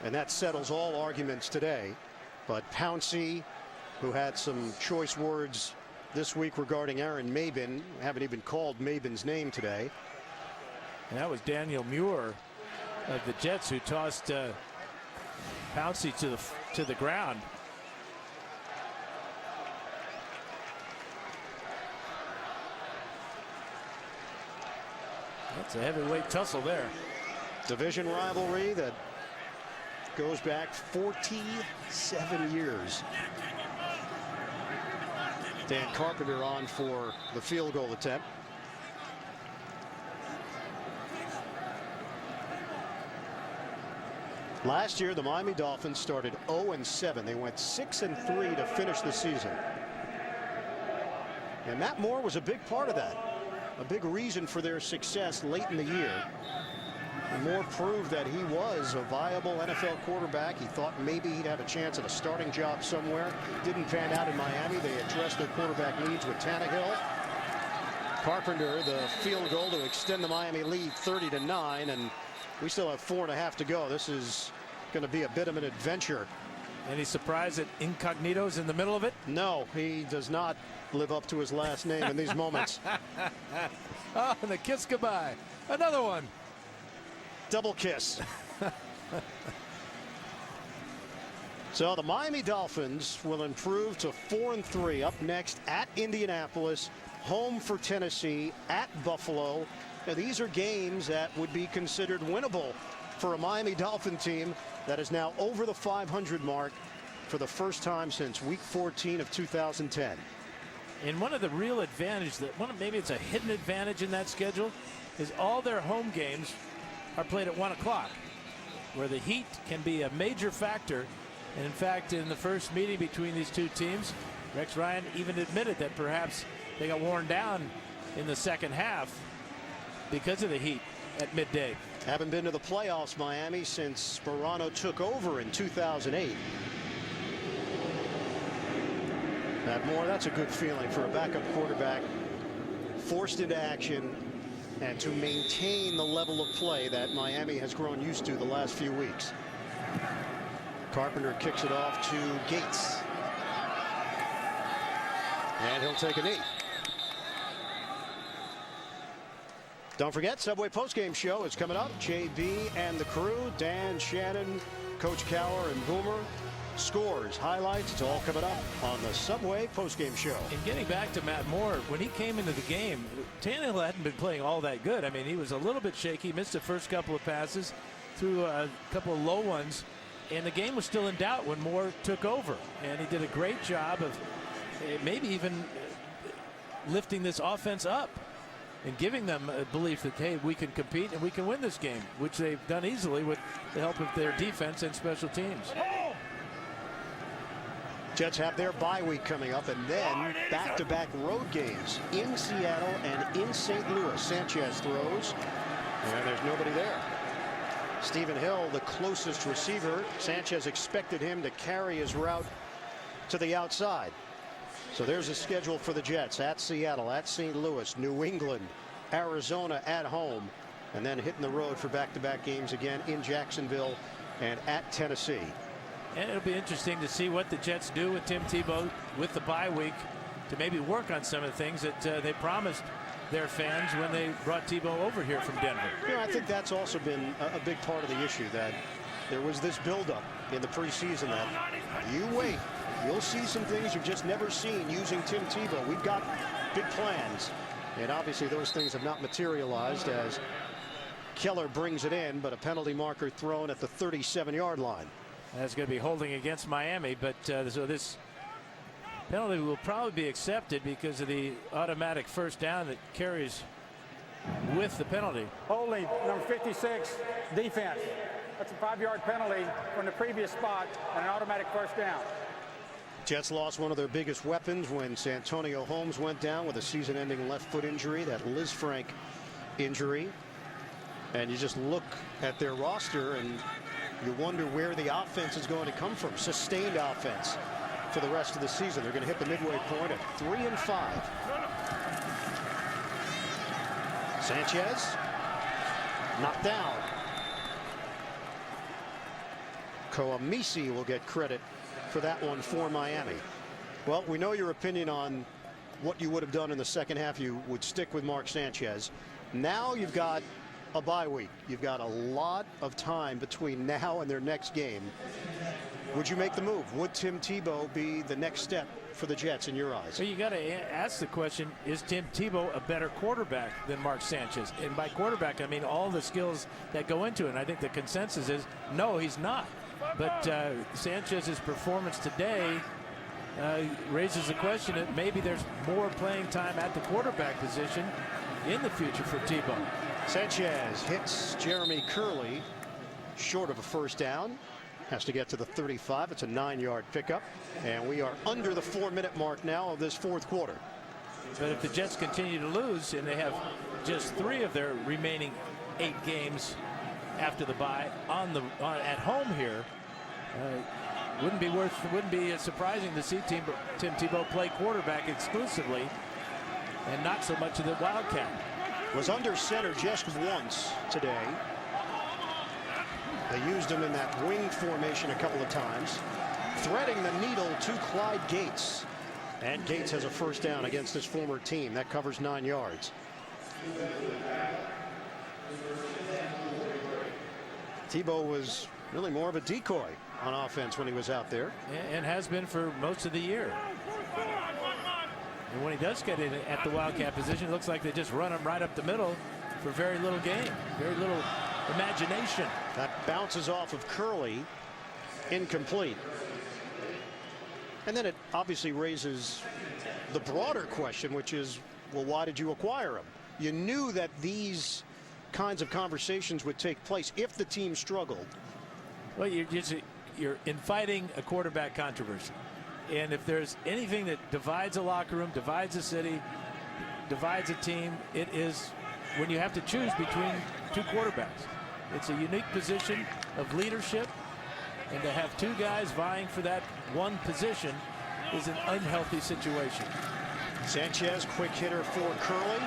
S7: and that settles all arguments today. But Pouncey, who had some choice words this week regarding Aaron Mabin, haven't even called Mabin's name today.
S8: And that was Daniel Muir of the Jets who tossed Pouncey to the ground. That's a heavyweight tussle there.
S7: Division rivalry that goes back 47 years. Dan Carpenter on for the field goal attempt. Last year, the Miami Dolphins started 0-7. They went 6-3 to finish the season. And Matt Moore was a big part of that. A big reason for their success late in the year. And Moore proved that he was a viable NFL quarterback. He thought maybe he'd have a chance at a starting job somewhere. Didn't pan out in Miami. They addressed their quarterback needs with Tannehill. Carpenter, the field goal to extend the Miami lead 30-9, and we still have 4.5 to go. This is going to be a bit of an adventure.
S8: Any surprise that Incognito's in the middle of it?
S7: No, he does not live up to his last name in these moments.
S8: Oh, and the kiss goodbye. Another one.
S7: Double kiss. So the Miami Dolphins will improve to 4-3. Up next at Indianapolis, home for Tennessee, at Buffalo. Now, these are games that would be considered winnable for a Miami Dolphin team that is now over the 500 mark for the first time since week 14 of 2010.
S8: And one of the real advantages, maybe it's a hidden advantage in that schedule, is all their home games are played at 1 o'clock, where the heat can be a major factor. And in fact, in the first meeting between these two teams, Rex Ryan even admitted that perhaps they got worn down in the second half because of the heat at midday.
S7: Haven't been to the playoffs, Miami, since Sparano took over in 2008. Matt Moore, that's a good feeling for a backup quarterback forced into action and to maintain the level of play that Miami has grown used to the last few weeks. Carpenter kicks it off to Gates. And he'll take a knee. Don't forget, Subway postgame show is coming up. JB and the crew, Dan, Shannon, Coach Cower, and Boomer. Scores, highlights, it's all coming up on the Subway postgame show.
S8: And getting back to Matt Moore, when he came into the game, Tannehill hadn't been playing all that good. I mean, he was a little bit shaky, missed the first couple of passes, threw a couple of low ones, and the game was still in doubt when Moore took over. And he did a great job of maybe even lifting this offense up and giving them a belief that, hey, we can compete and we can win this game, which they've done easily with the help of their defense and special teams.
S7: Jets have their bye week coming up, and then back-to-back road games in Seattle and in St. Louis. Sanchez throws, and there's nobody there. Stephen Hill, the closest receiver. Sanchez expected him to carry his route to the outside. So there's a schedule for the Jets at Seattle, at St. Louis, New England, Arizona at home, and then hitting the road for back-to-back games again in Jacksonville and at Tennessee.
S8: And it'll be interesting to see what the Jets do with Tim Tebow with the bye week to maybe work on some of the things that they promised their fans when they brought Tebow over here from Denver.
S7: You know, I think that's also been a big part of the issue, that there was this buildup in the preseason that you wait. You'll see some things you've just never seen using Tim Tebow. We've got big plans. And obviously those things have not materialized as Keller brings it in, but a penalty marker thrown at the 37-yard line.
S8: That's going to be holding against Miami, but so this penalty will probably be accepted because of the automatic first down that carries with the penalty.
S5: Holding, number 56, defense. That's a 5-yard penalty from the previous spot and an automatic first down.
S7: Jets lost one of their biggest weapons when Santonio Holmes went down with a season-ending left foot injury, that Liz Frank injury. And you just look at their roster and you wonder where the offense is going to come from. Sustained offense for the rest of the season. They're going to hit the midway point at 3-5. Sanchez knocked down. Koamisi will get credit for that one for Miami. Well, we know your opinion on what you would have done in the second half. You would stick with Mark Sanchez. Now you've got a bye week. You've got a lot of time between now and their next game. Would you make the move? Would Tim Tebow be the next step for the Jets in your eyes?
S8: Well, you got to ask the question, is Tim Tebow a better quarterback than Mark Sanchez? And by quarterback, I mean all the skills that go into it. And I think the consensus is no, he's not. But Sanchez's performance today raises the question that maybe there's more playing time at the quarterback position in the future for Tebow.
S7: Sanchez hits Jeremy Curley short of a first down. Has to get to the 35. It's a 9-yard pickup. And we are under the 4-minute mark now of this fourth quarter.
S8: But if the Jets continue to lose and they have just 3 of their remaining 8 games after the bye at home here, wouldn't be surprising to see Tim Tebow play quarterback exclusively and not so much of the Wildcat.
S7: Was under center just once today. They used him in that wing formation a couple of times, threading the needle to Clyde Gates. And Gates has a first down against his former team. That covers 9 yards. Tebow was really more of a decoy on offense when he was out there.
S8: And has been for most of the year. And when he does get in at the Wildcat position, it looks like they just run him right up the middle for very little gain, very little imagination.
S7: That bounces off of Curley, incomplete. And then it obviously raises the broader question, which is, well, why did you acquire him? You knew that these kinds of conversations would take place if the team struggled.
S8: Well, you're inviting a quarterback controversy. And if there's anything that divides a locker room, divides a city, divides a team, it is when you have to choose between 2 quarterbacks. It's a unique position of leadership, and to have 2 guys vying for that one position is an unhealthy situation.
S7: Sanchez, quick hitter for Curley.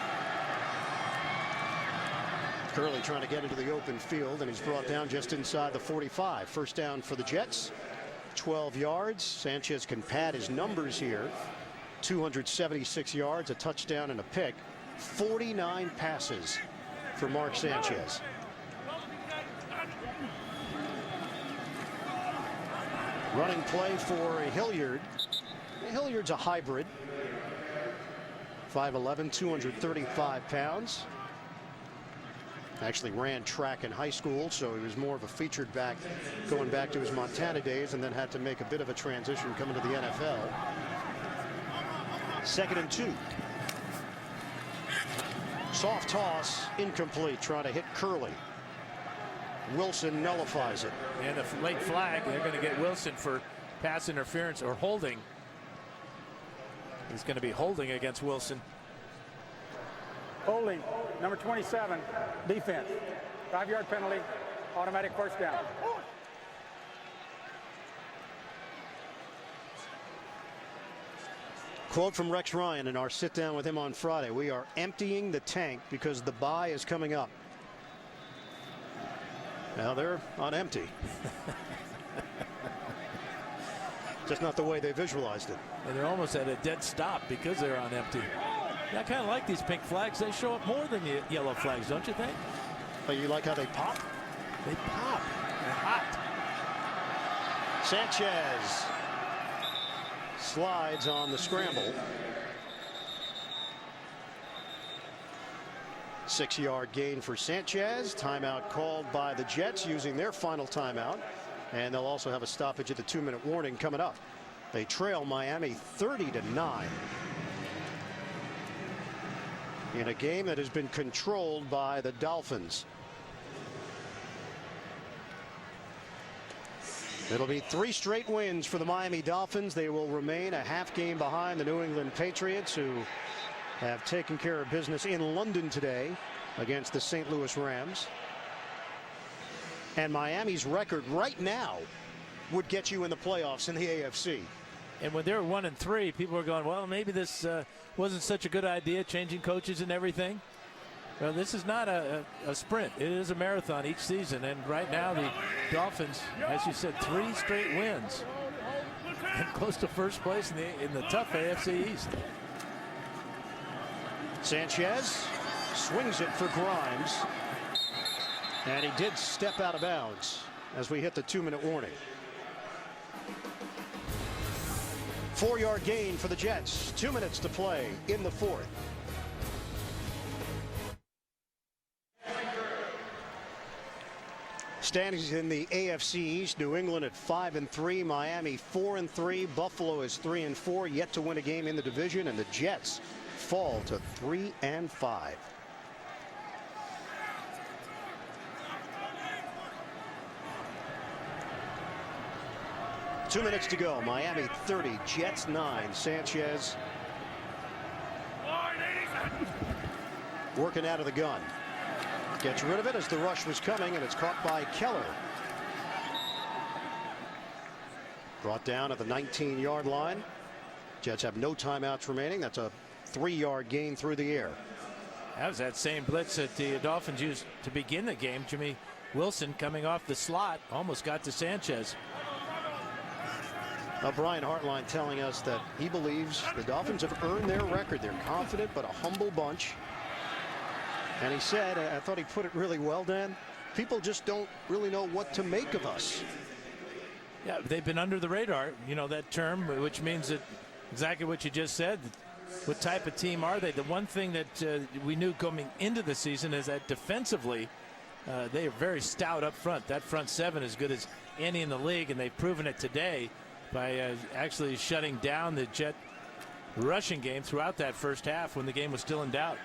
S7: Curley trying to get into the open field, and he's brought down just inside the 45. First down for the Jets. 12 yards. Sanchez can pad his numbers here. 276 yards, a touchdown and a pick. 49 passes for Mark Sanchez. Running play for Hilliard. Hilliard's a hybrid. 5'11", 235 pounds. Actually ran track in high school, so he was more of a featured back going back to his Montana days, and then had to make a bit of a transition coming to the NFL. 2nd and 2. Soft toss, incomplete, trying to hit Curley. Wilson nullifies it.
S8: And a late flag, they're going to get Wilson for pass interference or holding. He's going to be holding against Wilson.
S5: Holding, number 27, defense. 5-yard penalty, automatic first down.
S7: Quote from Rex Ryan in our sit down with him on Friday. We are emptying the tank because the bye is coming up. Now they're on empty. Just not the way they visualized it.
S8: And they're almost at a dead stop because they're on empty. I kind of like these pink flags. They show up more than the yellow flags, don't you think?
S7: Oh, you like how they pop?
S8: They pop. They're hot.
S7: Sanchez slides on the scramble. 6-yard gain for Sanchez. Timeout called by the Jets using their final timeout. And they'll also have a stoppage at the 2-minute warning coming up. They trail Miami 30-9 in a game that has been controlled by the Dolphins. It'll be 3 straight wins for the Miami Dolphins. They will remain a half game behind the New England Patriots, who have taken care of business in London today against the St. Louis Rams. And Miami's record right now would get you in the playoffs in the AFC.
S8: And when they're 1-3, people are going, well, maybe this wasn't such a good idea, changing coaches and everything. Well, this is not a sprint. It is a marathon each season. And right now, the Dolphins, as you said, 3 straight wins and close to first place in the tough AFC East.
S7: Sanchez swings it for Grimes. And he did step out of bounds as we hit the 2-minute warning. 4-yard gain for the Jets. 2 minutes to play in the 4th. Standings in the AFC East: New England at 5-3, Miami 4-3, Buffalo is 3-4, yet to win a game in the division, and the Jets fall to 3-5. Two minutes to go. Miami 30, Jets 9. Sanchez working out of the gun. Gets rid of it as the rush was coming, and it's caught by Keller. Brought down at the 19-yard line. Jets have no timeouts remaining. That's a 3-yard gain through the air.
S8: That was that same blitz that the Dolphins used to begin the game. Jimmy Wilson coming off the slot almost got to Sanchez.
S7: Now, Brian Hartline telling us that he believes the Dolphins have earned their record. They're confident but a humble bunch. And he said, I thought he put it really well, Dan, people just don't really know what to make of us.
S8: Yeah, they've been under the radar, you know, that term, which means that exactly what you just said. What type of team are they? The one thing that we knew coming into the season is that defensively, they are very stout up front. That front seven is good as any in the league, and they've proven it today by actually shutting down the Jet rushing game throughout that first half when the game was still in doubt.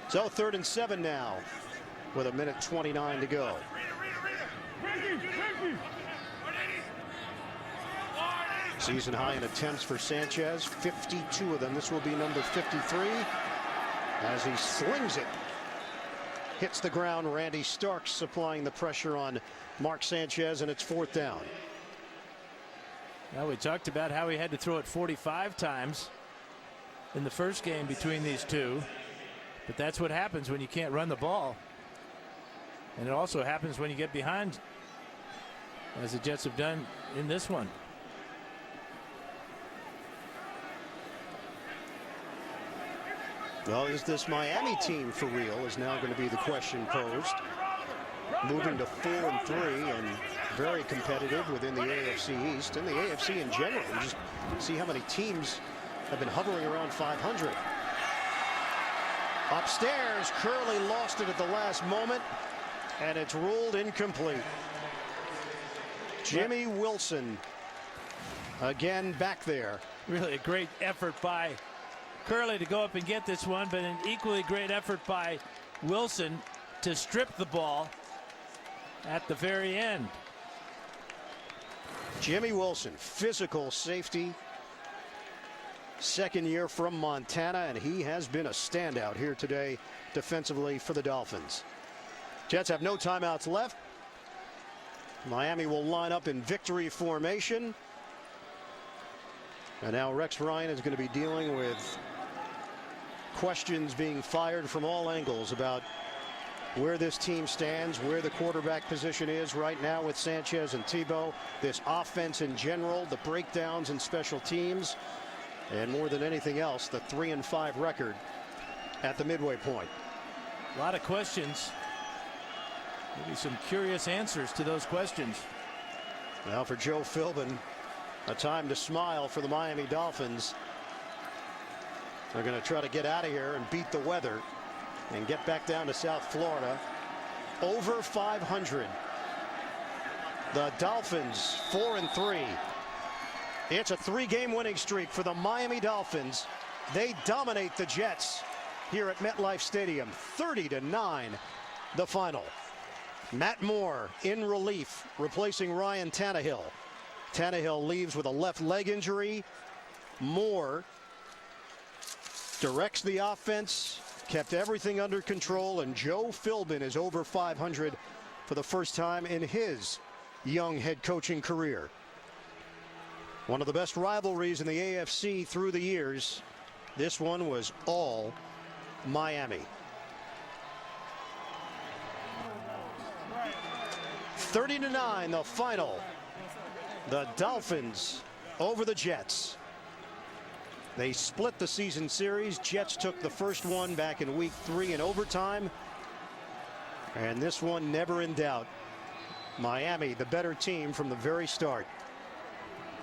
S7: So 3rd and 7 now with 1:29 to go. Season high in attempts for Sanchez, 52 of them. This will be number 53 as he slings it. Hits the ground. Randy Starks supplying the pressure on Mark Sanchez, and it's 4th down.
S8: Now, we talked about how he had to throw it 45 times in the first game between these two. But that's what happens when you can't run the ball. And it also happens when you get behind, as the Jets have done in this one.
S7: Well, is this Miami team for real is now going to be the question posed. Moving to 4-3 and very competitive within the AFC East and the AFC in general. You just see how many teams have been hovering around 500. Upstairs, Curley lost it at the last moment, and it's ruled incomplete. Jimmy Wilson again back there.
S8: Really a great effort by Curley to go up and get this one, but an equally great effort by Wilson to strip the ball at the very end.
S7: Jimmy Wilson, physical safety, second year from Montana, and he has been a standout here today defensively for the Dolphins. Jets have no timeouts left. Miami will line up in victory formation. And now Rex Ryan is going to be dealing with questions being fired from all angles about where this team stands, where the quarterback position is right now with Sanchez and Tebow, this offense in general, the breakdowns in special teams, and more than anything else, the 3-5 record at the midway point.
S8: A lot of questions. Maybe some curious answers to those questions.
S7: Now for Joe Philbin, a time to smile for the Miami Dolphins. They're going to try to get out of here and beat the weather and get back down to South Florida. Over 500. The Dolphins 4-3. It's a 3-game winning streak for the Miami Dolphins. They dominate the Jets here at MetLife Stadium. 30-9 the final. Matt Moore in relief, replacing Ryan Tannehill. Tannehill leaves with a left leg injury. Moore directs the offense, kept everything under control, and Joe Philbin is over 500 for the first time in his young head coaching career. One of the best rivalries in the AFC through the years. This one was all Miami. 30-9 the final. The Dolphins over the Jets. They split the season series. Jets took the first one back in week 3 in overtime. And this one never in doubt. Miami, the better team from the very start.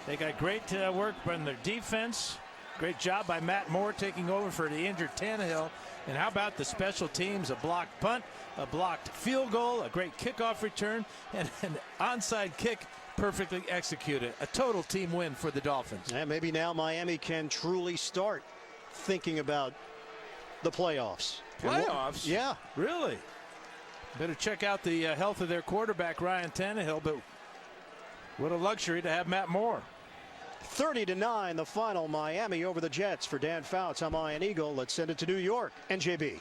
S8: They got great work from their defense. Great job by Matt Moore taking over for the injured Tannehill. And how about the special teams? A blocked punt, a blocked field goal, a great kickoff return, and an onside kick perfectly executed. A total team win for the Dolphins.
S7: And maybe now Miami can truly start thinking about the playoffs.
S8: Playoffs?
S7: Yeah.
S8: Really? Better check out the health of their quarterback, Ryan Tannehill. But what a luxury to have Matt Moore.
S7: 30-9 the final. Miami over the Jets. For Dan Fouts, I'm Ian Eagle. Let's send it to New York. NJB.